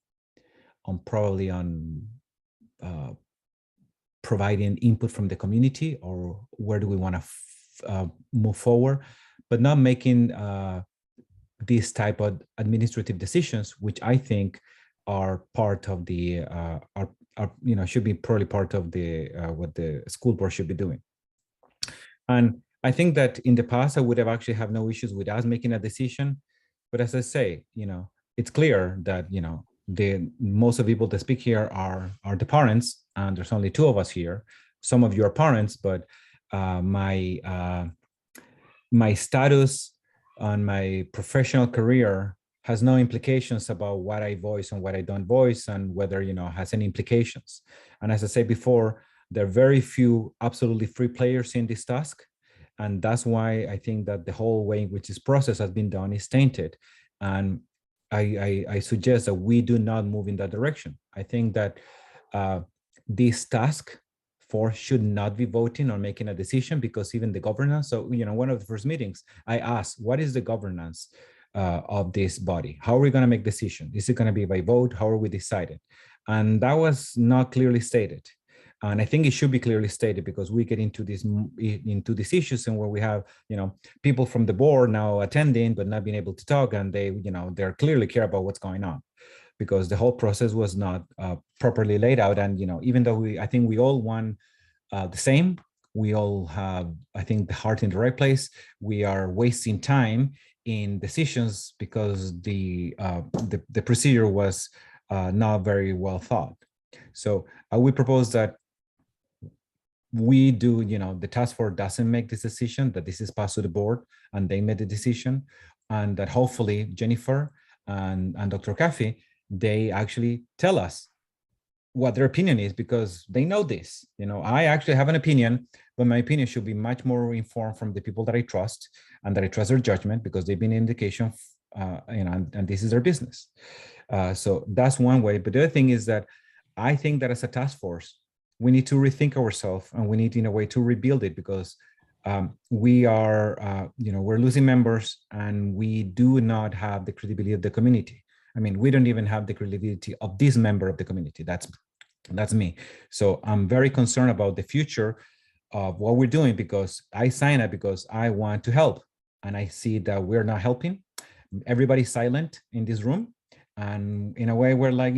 providing input from the community, or where do we want to move forward, but not making these type of administrative decisions, which I think are part of the should be probably part of the what the school board should be doing. And I think that in the past I would have actually have no issues with us making a decision, but as I say, it's clear that most of the people that speak here are the parents, and there's only 2 of us here. Some of you are parents, but my status on my professional career has no implications about what I voice and what I don't voice, and whether has any implications. And as I said before, there are very few absolutely free players in this task, and that's why I think that the whole way in which this process has been done is tainted. And I suggest that we do not move in that direction. I think that this task force should not be voting or making a decision, because even the governance. So, one of the first meetings, I asked, what is the governance of this body? How are we going to make decision? Is it going to be by vote? How are we decided? And that was not clearly stated. And I think it should be clearly stated, because we get into these issues, and where we have, people from the board now attending, but not being able to talk. And they're clearly care about what's going on, because the whole process was not properly laid out. And, even though I think we all want the same, we all have, I think, the heart in the right place. We are wasting time in decisions because the procedure was not very well thought. So I would propose that we do, the task force doesn't make this decision, that this is passed to the board and they made the decision, and that hopefully Jennifer and Dr. Caffey, they actually tell us what their opinion is, because they know this. I actually have an opinion, but my opinion should be much more informed from the people that I trust, and that I trust their judgment, because they've been in education, and this is their business. So that's one way. But the other thing is that I think that as a task force, we need to rethink ourselves, and we need, in a way, to rebuild it, because we are, we're losing members, and we do not have the credibility of the community. I mean, we don't even have the credibility of this member of the community. That's me. So I'm very concerned about the future of what we're doing, because I signed up because I want to help, and I see that we're not helping. Everybody's silent in this room, and in a way, we're like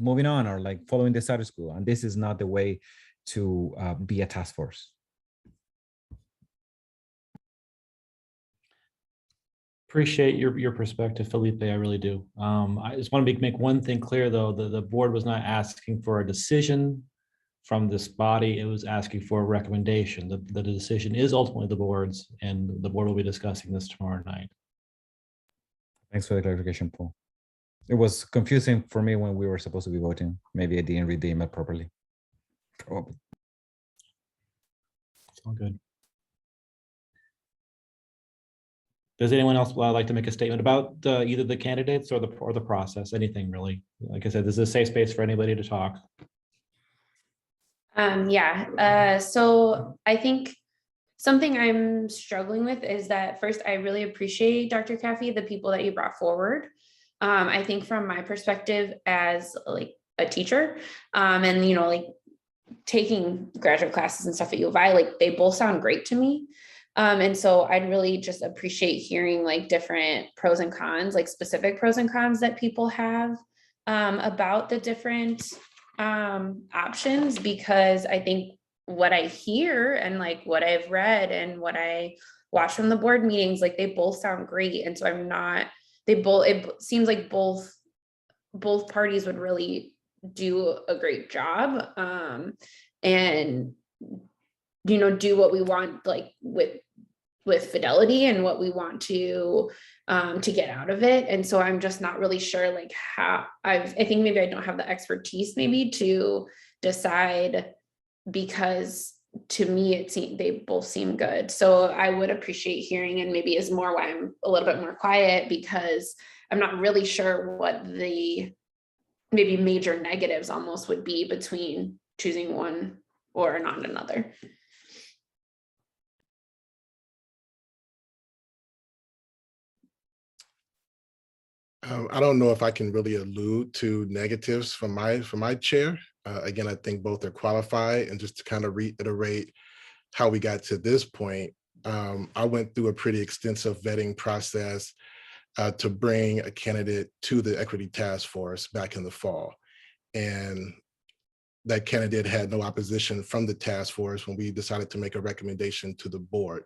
moving on, or like following the status quo, and this is not the way to be a task force. Appreciate your perspective, Felipe. I really do. I just want to make one thing clear, though. The board was not asking for a decision from this body. It was asking for a recommendation. The decision is ultimately the board's, and the board will be discussing this tomorrow night. Thanks for the clarification, Paul. It was confusing for me when we were supposed to be voting. Maybe I didn't read the email properly. Probably. It's all good. Does anyone else like to make a statement about either the candidates or the process? Anything really? Like I said, this is a safe space for anybody to talk. So I think something I'm struggling with is that, first, I really appreciate Dr. Caffey, the people that you brought forward. I think from my perspective as like a teacher, and taking graduate classes and stuff at U of I, like they both sound great to me. And so I'd really just appreciate hearing like different pros and cons, like specific pros and cons that people have about the different options, because I think what I hear and like what I've read and what I watch from the board meetings, like they both sound great. And so I'm not, it seems like both parties would really do a great job and do what we want, like with fidelity and what we want to get out of it. And so I'm just not really sure like how I think maybe I don't have the expertise maybe to decide, because to me they both seem good. So I would appreciate hearing, and maybe is more why I'm a little bit more quiet, because I'm not really sure what the maybe major negatives almost would be between choosing one or not another. I don't know if I can really allude to negatives from my chair. Again, I think both are qualified, and just to kind of reiterate how we got to this point, I went through a pretty extensive vetting process to bring a candidate to the equity task force back in the fall. And that candidate had no opposition from the task force when we decided to make a recommendation to the board.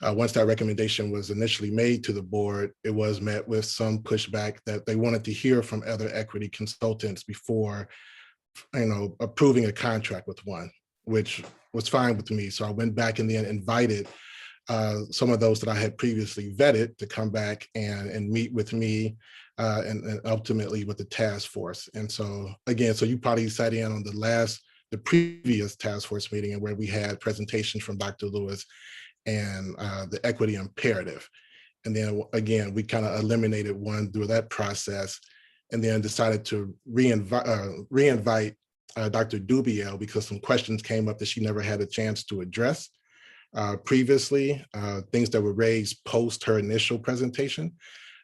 Once that recommendation was initially made to the board, it was met with some pushback that they wanted to hear from other equity consultants before, approving a contract with one, which was fine with me. So I went back and then invited some of those that I had previously vetted to come back and meet with me and ultimately with the task force. And so again, so you probably sat in on the previous task force meeting, and where we had presentations from Dr. Lewis and the equity imperative. And then again, we kind of eliminated one through that process, and then decided to re-invite Dr. Dubiel, because some questions came up that she never had a chance to address previously, things that were raised post her initial presentation.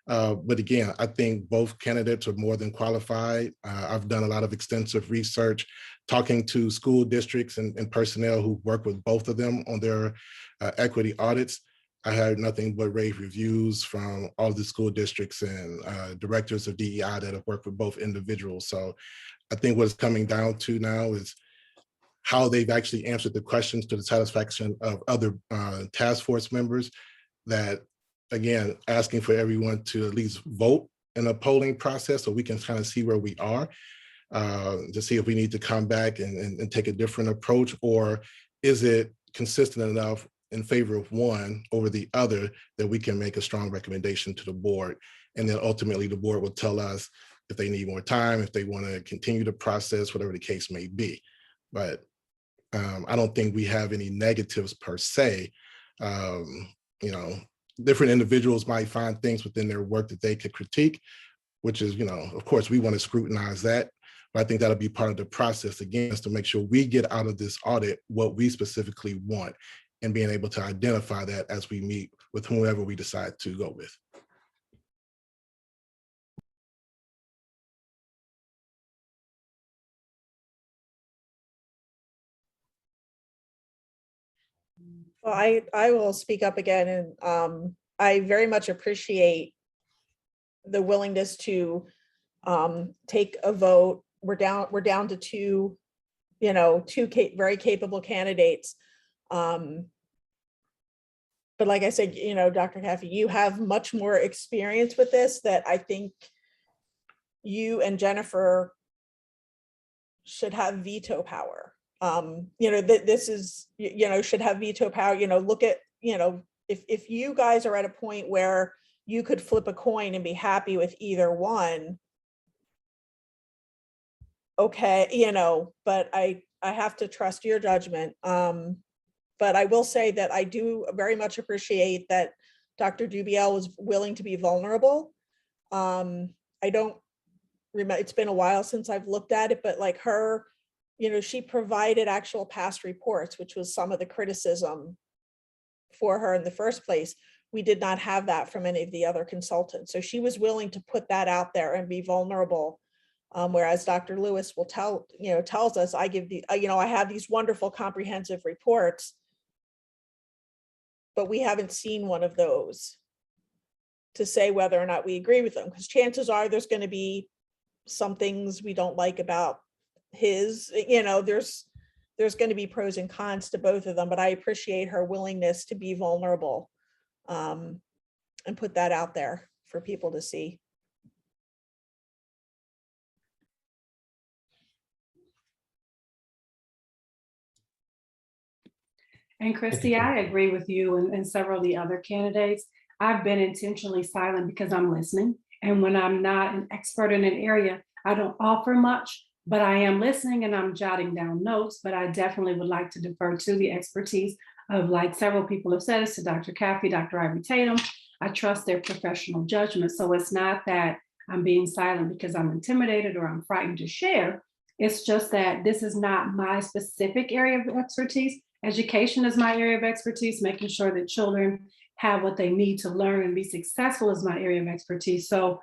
But again, I think both candidates are more than qualified. I've done a lot of extensive research, talking to school districts and personnel who work with both of them on their equity audits. I had nothing but rave reviews from all the school districts and directors of DEI that have worked with both individuals. So I think what it's coming down to now is how they've actually answered the questions to the satisfaction of other task force members, that, again, asking for everyone to at least vote in a polling process so we can kind of see where we are, to see if we need to come back and take a different approach, or is it consistent enough in favor of one over the other that we can make a strong recommendation to the board. And then ultimately the board will tell us if they need more time, if they want to continue the process, whatever the case may be. But I don't think we have any negatives per se. Different individuals might find things within their work that they could critique, which is, of course, we want to scrutinize that. But I think that'll be part of the process, again, is to make sure we get out of this audit what we specifically want, and being able to identify that as we meet with whoever we decide to go with. Well, I will speak up again, and I very much appreciate the willingness to take a vote. We're down to two very capable candidates. But like I said, Dr. Caffey, you have much more experience with this, that I think you and Jennifer should have veto power. This is, should have veto power. Look at, if you guys are at a point where you could flip a coin and be happy with either one, okay, but I have to trust your judgment. But I will say that I do very much appreciate that Dr. Dubiel was willing to be vulnerable. I don't remember, it's been a while since I've looked at it, but like her, she provided actual past reports, which was some of the criticism for her in the first place. We did not have that from any of the other consultants. So she was willing to put that out there and be vulnerable Whereas Dr. Lewis will tells us, I give I have these wonderful comprehensive reports, but we haven't seen one of those to say whether or not we agree with them, because chances are there's going to be some things we don't like about his, there's going to be pros and cons to both of them, but I appreciate her willingness to be vulnerable and put that out there for people to see. And Christy, I agree with you and several of the other candidates. I've been intentionally silent because I'm listening. And when I'm not an expert in an area, I don't offer much, but I am listening and I'm jotting down notes. But I definitely would like to defer to the expertise of, like several people have said, to Dr. Caffey, Dr. Ivy Tatum. I trust their professional judgment. So it's not that I'm being silent because I'm intimidated or I'm frightened to share. It's just that this is not my specific area of expertise. Education is my area of expertise. Making sure that children have what they need to learn and be successful is my area of expertise. So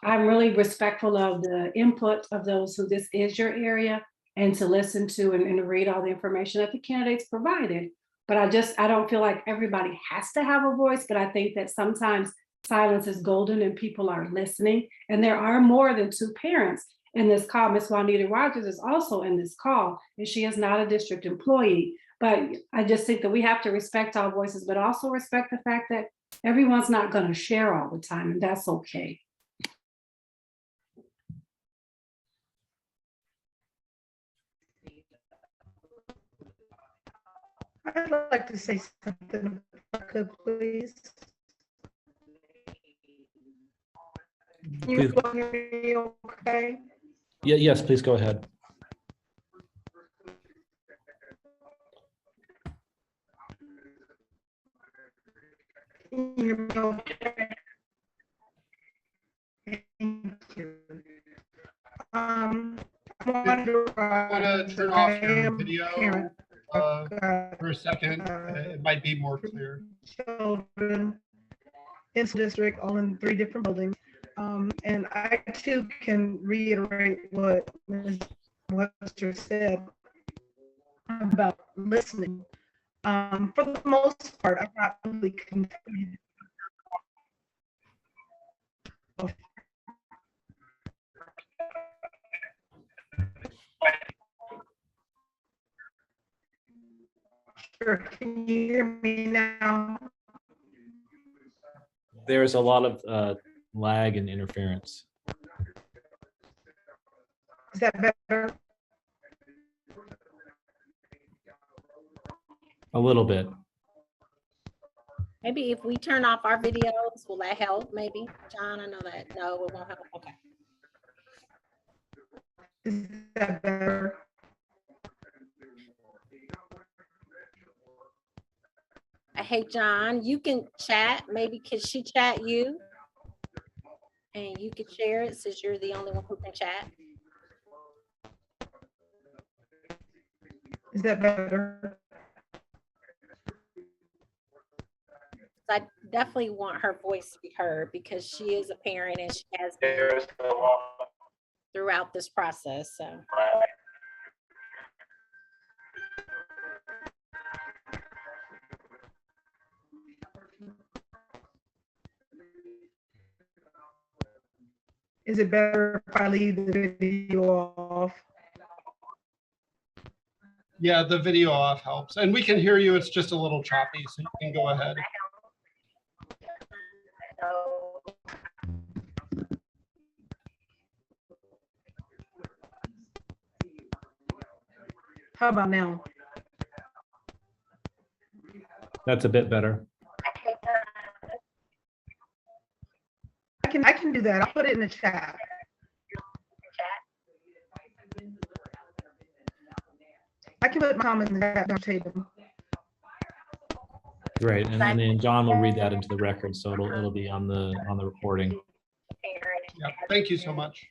I'm really respectful of the input of those who this is your area, and to listen to and read all the information that the candidates provided. But I don't feel like everybody has to have a voice, but I think that sometimes silence is golden and people are listening. And there are more than two parents in this call. Ms. Juanita Rogers is also in this call, and she is not a district employee. But I just think that we have to respect our voices, but also respect the fact that everyone's not going to share all the time, and that's okay. I'd like to say something, if I could, please. You hear me okay? Yeah, yes, please go ahead. Can you hear me okay? Thank you. I wonder, Want to turn off your video parent, for a second? It might be more clear. children in school district, all in 3 different buildings. And I too can reiterate what Ms. Webster said about listening. For the most part, I'm not really contributing. Sure, can you hear me now? There's a lot of lag and interference. Is that better? A little bit. Maybe if we turn off our videos, will that help? Maybe, John, I know that. No, it won't help. Okay. Is that better? Hey, John, you can chat. Maybe can she chat you? And you can share it since you're the only one who can chat. Is that better? I definitely want her voice to be heard because she is a parent and she has been throughout this process. So. Is it better if I leave the video off? Yeah, the video off helps. And we can hear you. It's just a little choppy, so you can go ahead. How about now? That's a bit better. I can do that. I'll put it in the chat. I can put my comment in the chat, Dr. Tatum. Great, and then John will read that into the record, so it'll be on the recording. Yeah, thank you so much.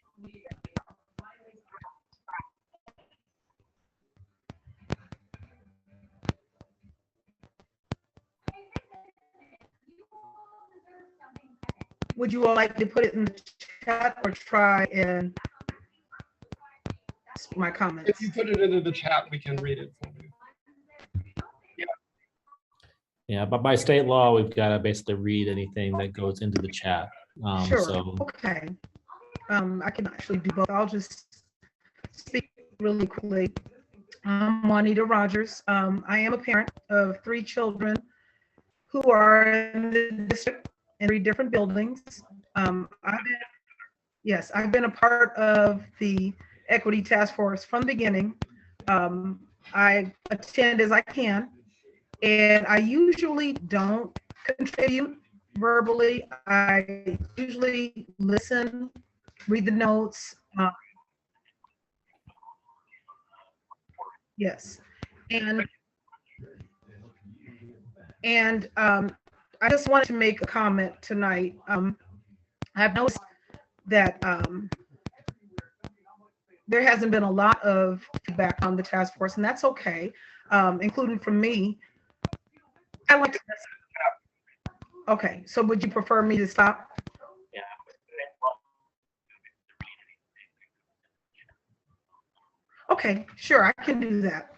Would you all like to put it in the chat or try and my comments. If you put it into the chat, we can read it for you. Yeah, but by state law, we've got to basically read anything that goes into the chat. Sure, So okay. I can actually do both. I'll just speak really quickly. I'm Juanita Rogers. I am a parent of 3 children who are in the district in 3 different buildings. Yes, I've been a part of the Equity Task Force from the beginning. I attend as I can, and I usually don't contribute verbally. I usually listen, read the notes. Yes, and I just wanted to make a comment tonight. I've noticed that there hasn't been a lot of feedback on the task force, and that's okay, including from me. I like to. Okay, so would you prefer me to stop? Okay, sure, I can do that.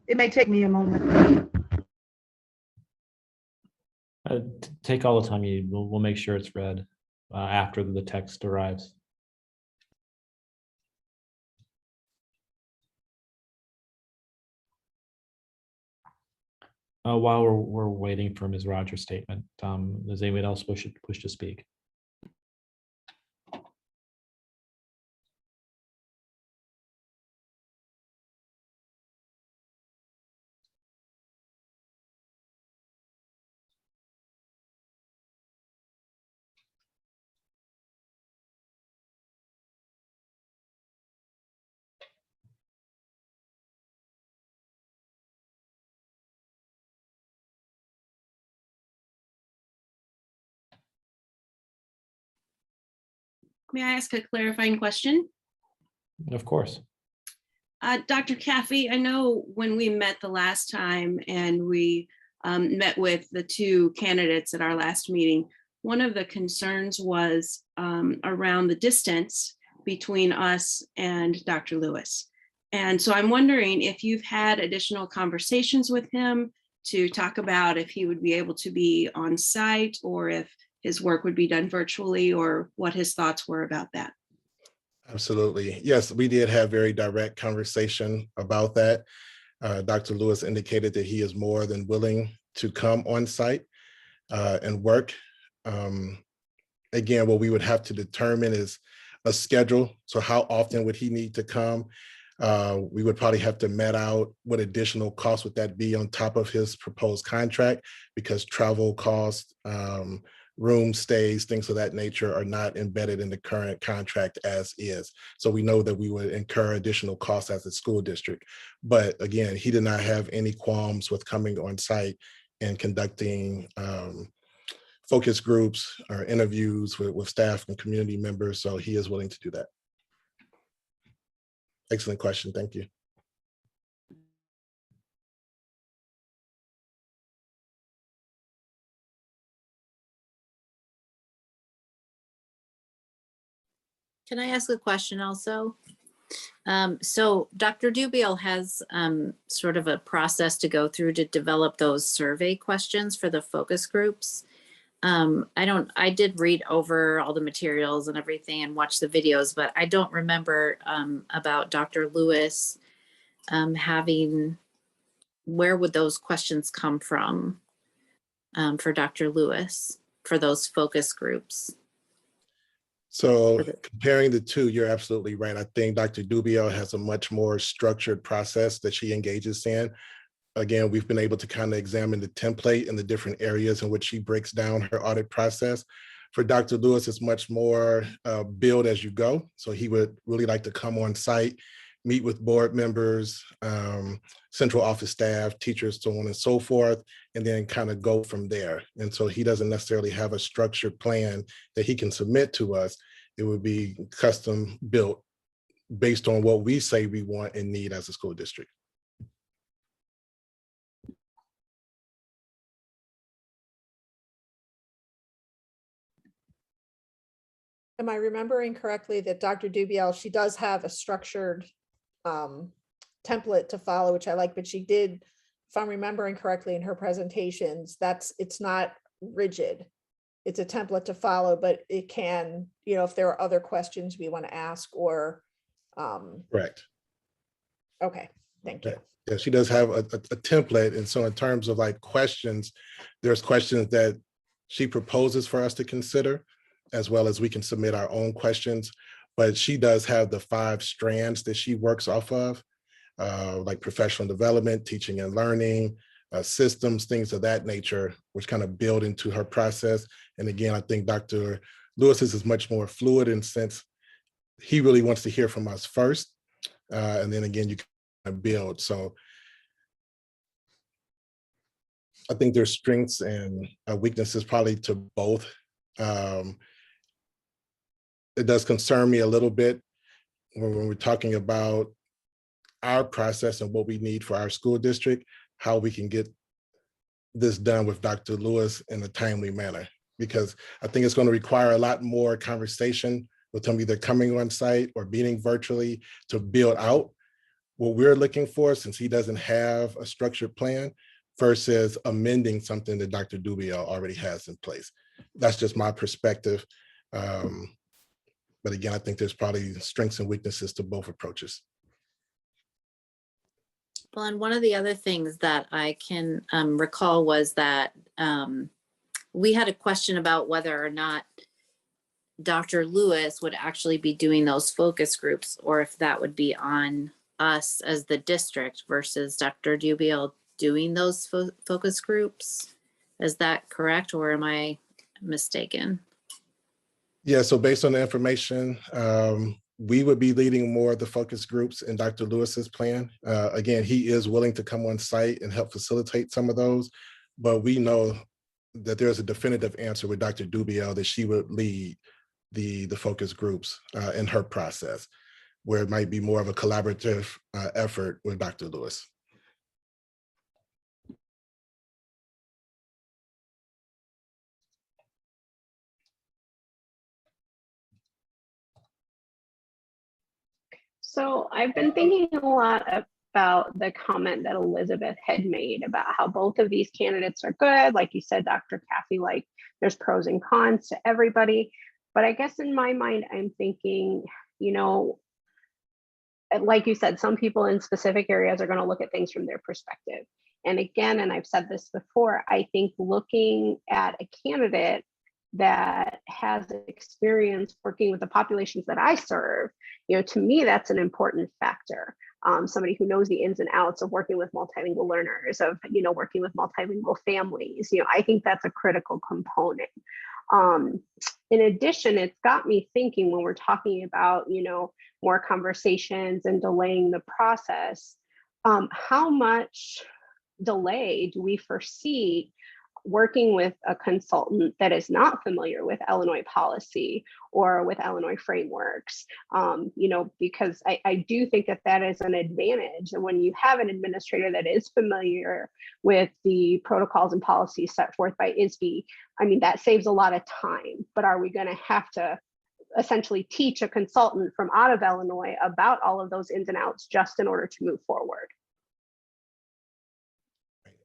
It may take me a moment. take all the time you need. We'll make sure it's read after the text arrives. While we're waiting for Ms. Rogers' statement, does anyone else wish to speak? May I ask a clarifying question? Of course. Dr. Caffey, I know when we met the last time and we met with the 2 candidates at our last meeting, one of the concerns was around the distance between us and Dr. Lewis. And so I'm wondering if you've had additional conversations with him to talk about if he would be able to be on site or if his work would be done virtually, or what his thoughts were about that. Absolutely. Yes, we did have very direct conversation about that. Dr. Lewis indicated that he is more than willing to come on site and work. Again, what we would have to determine is a schedule. So how often would he need to come? We would probably have to met out what additional costs would that be on top of his proposed contract, because travel costs, room stays, things of that nature are not embedded in the current contract as is. So we know that we would incur additional costs as a school district. But again, he did not have any qualms with coming on site and conducting focus groups or interviews with staff and community members. So he is willing to do that. Excellent question. Thank you. Can I ask a question also? So Dr. Dubiel has sort of a process to go through to develop those survey questions for the focus groups. I did read over all the materials and everything and watch the videos, but I don't remember about Dr. Lewis having, where would those questions come from for Dr. Lewis for those focus groups? So comparing the 2, you're absolutely right. I think Dr. Dubiel has a much more structured process that she engages in. Again, we've been able to kind of examine the template and the different areas in which she breaks down her audit process. For Dr. Lewis, it's much more build as you go. So he would really like to come on site, meet with board members, central office staff, teachers, so on and so forth, and then kind of go from there. And so he doesn't necessarily have a structured plan that he can submit to us. It would be custom built based on what we say we want and need as a school district. am I remembering correctly that Dr. Dubiel, she does have a structured template to follow, which I like, but she did, if I'm remembering correctly in her presentations, it's not rigid. It's a template to follow, but it can, if there are other questions we want to ask or. Correct. Okay, thank you. Yeah, she does have a template. And so in terms of like questions, there's questions that she proposes for us to consider, as well as we can submit our own questions. But she does have the 5 strands that she works off of, like professional development, teaching and learning, systems, things of that nature, which kind of build into her process. And again, I think Dr. Lewis's is much more fluid in sense he really wants to hear from us first. And then again, you can build. So I think there's strengths and weaknesses probably to both. It does concern me a little bit when we're talking about our process and what we need for our school district, how we can get this done with Dr. Lewis in a timely manner, because I think it's going to require a lot more conversation with him either coming on site or meeting virtually to build out what we're looking for, since he doesn't have a structured plan, versus amending something that Dr. Dubiel already has in place. That's just my perspective. But again, I think there's probably strengths and weaknesses to both approaches. Well, and one of the other things that I can recall was that we had a question about whether or not Dr. Lewis would actually be doing those focus groups, or if that would be on us as the district versus Dr. Dubiel doing those focus groups. Is that correct, or am I mistaken? Yeah, so based on the information, we would be leading more of the focus groups in Dr. Lewis's plan. Again, he is willing to come on site and help facilitate some of those, but we know that there's a definitive answer with Dr. Dubiel that she would lead the focus groups in her process, where it might be more of a collaborative effort with Dr. Lewis. So I've been thinking a lot about the comment that Elizabeth had made about how both of these candidates are good. Like you said, Dr. Caffey, like there's pros and cons to everybody. But I guess in my mind, I'm thinking, like you said, some people in specific areas are going to look at things from their perspective. And again, and I've said this before, I think looking at a candidate that has experience working with the populations that I serve, to me, that's an important factor. Somebody who knows the ins and outs of working with multilingual learners, of working with multilingual families. I think that's a critical component. In addition, it's got me thinking when we're talking about, more conversations and delaying the process, how much delay do we foresee working with a consultant that is not familiar with Illinois policy or with Illinois frameworks, because I do think that is an advantage. And when you have an administrator that is familiar with the protocols and policies set forth by ISB, that saves a lot of time. But are we going to have to essentially teach a consultant from out of Illinois about all of those ins and outs just in order to move forward?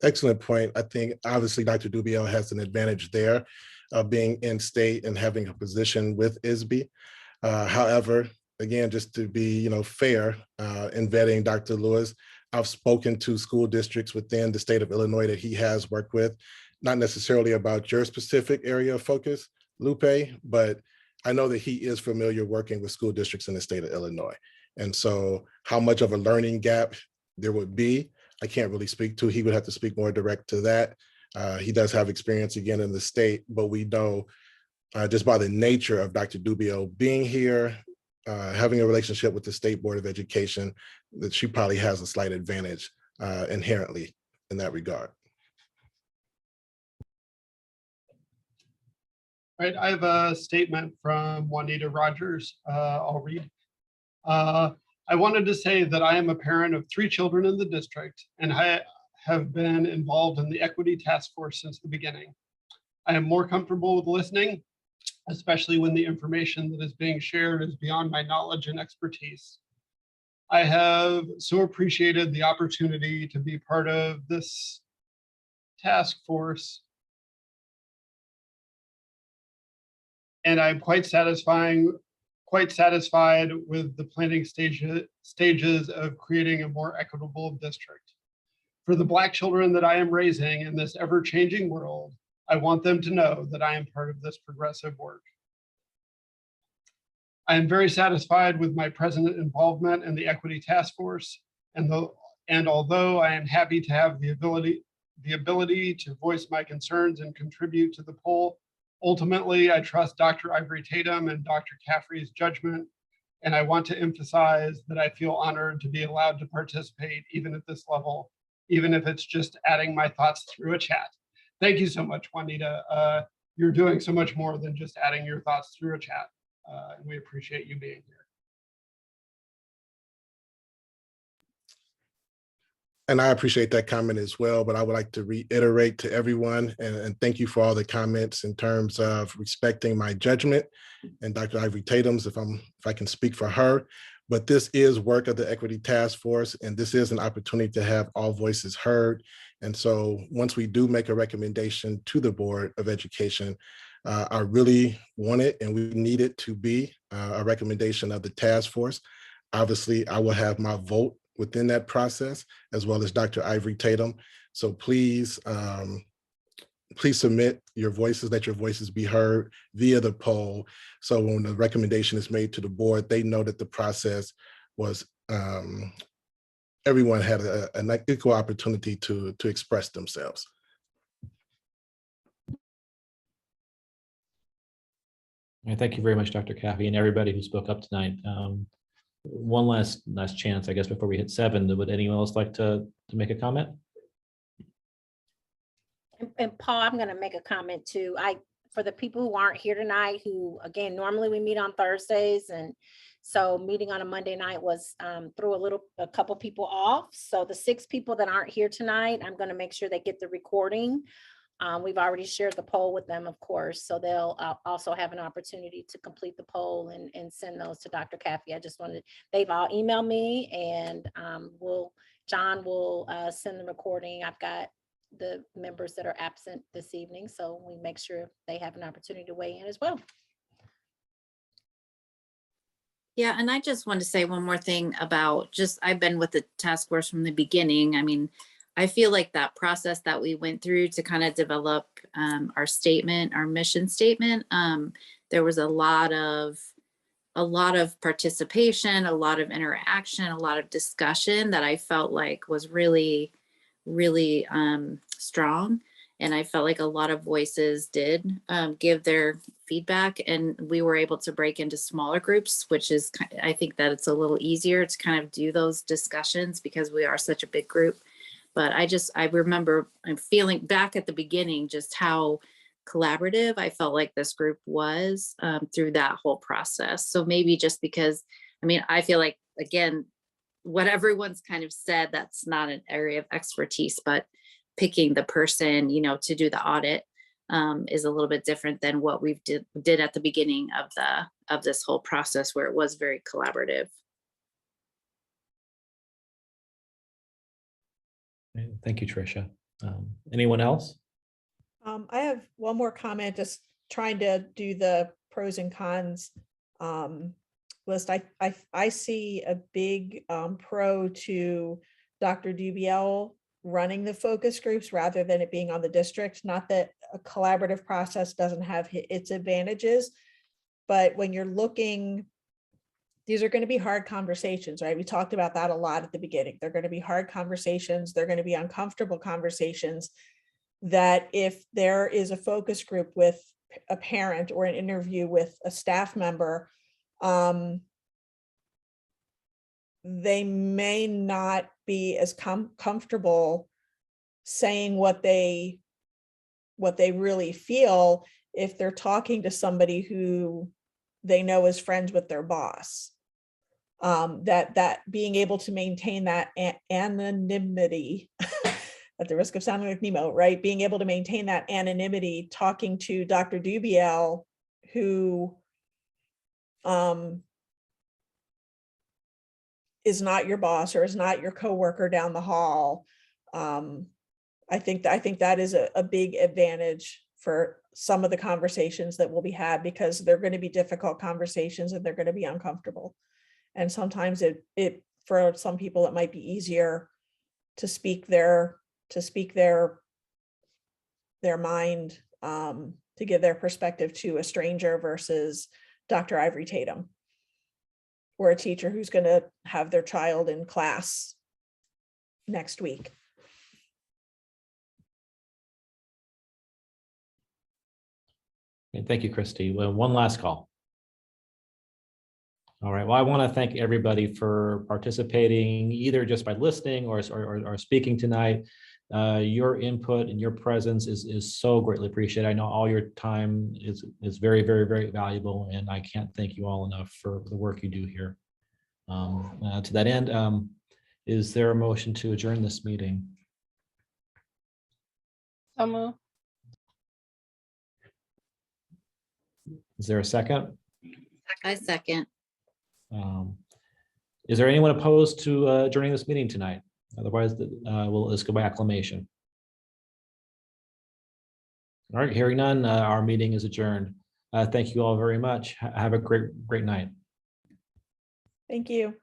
Excellent point. I think obviously Dr. Dubiel has an advantage there of being in state and having a position with ISB. However, again, just to be fair in vetting Dr. Lewis, I've spoken to school districts within the state of Illinois that he has worked with, not necessarily about your specific area of focus, Lupe, but I know that he is familiar working with school districts in the state of Illinois. And so how much of a learning gap there would be, I can't really speak to. He would have to speak more direct to that. He does have experience again in the state, but we know just by the nature of Dr. Dubiel being here, having a relationship with the State Board of Education, that she probably has a slight advantage inherently in that regard. All right, I have a statement from Juanita Rogers. I'll read. I wanted to say that I am a parent of 3 children in the district, and I have been involved in the equity task force since the beginning. I am more comfortable with listening especially when the information that is being shared is beyond my knowledge and expertise. I have so appreciated the opportunity to be part of this task force, and I'm quite satisfied with the planning stages of creating a more equitable district. For the Black children that I am raising in this ever-changing world, I want them to know that I am part of this progressive work. I am very satisfied with my present involvement in the Equity Task Force, and although I am happy to have the ability to voice my concerns and contribute to the poll, ultimately, I trust Dr. Ivory Tatum and Dr. Caffrey's judgment, and I want to emphasize that I feel honored to be allowed to participate even at this level, even if it's just adding my thoughts through a chat. Thank you so much, Juanita. You're doing so much more than just adding your thoughts through a chat, and we appreciate you being here. And I appreciate that comment as well, but I would like to reiterate to everyone and thank you for all the comments in terms of respecting my judgment and Dr. Ivory Tatum's, if I can speak for her. But this is work of the Equity Task Force, and this is an opportunity to have all voices heard. And so once we do make a recommendation to the Board of Education, I really want it and we need it to be a recommendation of the task force. Obviously, I will have my vote within that process, as well as Dr. Ivory Tatum. So please, please submit your voices, let your voices be heard via the poll. So when the recommendation is made to the board, they know that the process was, everyone had an equal opportunity to express themselves. Thank you very much, Dr. Caffey, and everybody who spoke up tonight. One last chance, I guess, before we hit 7. Would anyone else like to make a comment? And Paul, I'm going to make a comment too. For the people who aren't here tonight, who again, normally we meet on Thursdays, and so meeting on a Monday night was threw a couple people off. So the 6 people that aren't here tonight, I'm going to make sure they get the recording. We've already shared the poll with them, of course, so they'll also have an opportunity to complete the poll and send those to Dr. Caffey. I just wanted, they've all emailed me, and John will send the recording. I've got the members that are absent this evening, so we make sure they have an opportunity to weigh in as well. Yeah, and I just want to say one more thing about I've been with the task force from the beginning. I mean, I feel like that process that we went through to kind of develop our statement, our mission statement, there was a lot of participation, a lot of interaction, a lot of discussion that I felt like was really, really strong. And I felt like a lot of voices did give their feedback, and we were able to break into smaller groups, which is, I think that it's a little easier to kind of do those discussions because we are such a big group. But I remember I'm feeling back at the beginning, just how collaborative I felt like this group was through that whole process. So maybe just because, I mean, I feel like, again, what everyone's kind of said, that's not an area of expertise, but picking the person, to do the audit is a little bit different than what we did at the beginning of this whole process, where it was very collaborative. Thank you, Tricia. Anyone else? I have one more comment, just trying to do the pros and cons list. I see a big pro to Dr. Dubiel running the focus groups rather than it being on the district. Not that a collaborative process doesn't have its advantages, but when you're looking, these are going to be hard conversations, right? We talked about that a lot at the beginning. They're going to be hard conversations. They're going to be uncomfortable conversations that if there is a focus group with a parent or an interview with a staff member, they may not be as comfortable saying what they really feel if they're talking to somebody who they know is friends with their boss. That being able to maintain that anonymity at the risk of sounding like Nemo, right? Being able to maintain that anonymity, talking to Dr. Dubiel, who is not your boss or is not your coworker down the hall. I think that is a big advantage for some of the conversations that will be had, because they're going to be difficult conversations and they're going to be uncomfortable. And sometimes it for some people, it might be easier to speak their mind, to give their perspective to a stranger versus Dr. Ivory Tatum, or a teacher who's going to have their child in class next week. Okay, thank you, Christy. Well, one last call. All right, well, I want to thank everybody for participating, either just by listening or speaking tonight. Your input and your presence is so greatly appreciated. I know all your time is very, very, very valuable, and I can't thank you all enough for the work you do here. To that end, is there a motion to adjourn this meeting? So moved. Is there a second? I second. Is there anyone opposed to adjourning this meeting tonight? Otherwise, let's go by acclamation. All right, hearing none, our meeting is adjourned. Thank you all very much. Have a great night. Thank you.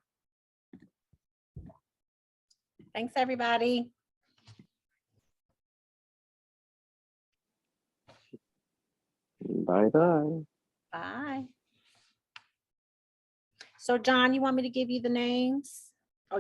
Thanks, everybody. Bye-bye. Bye. So John, you want me to give you the names?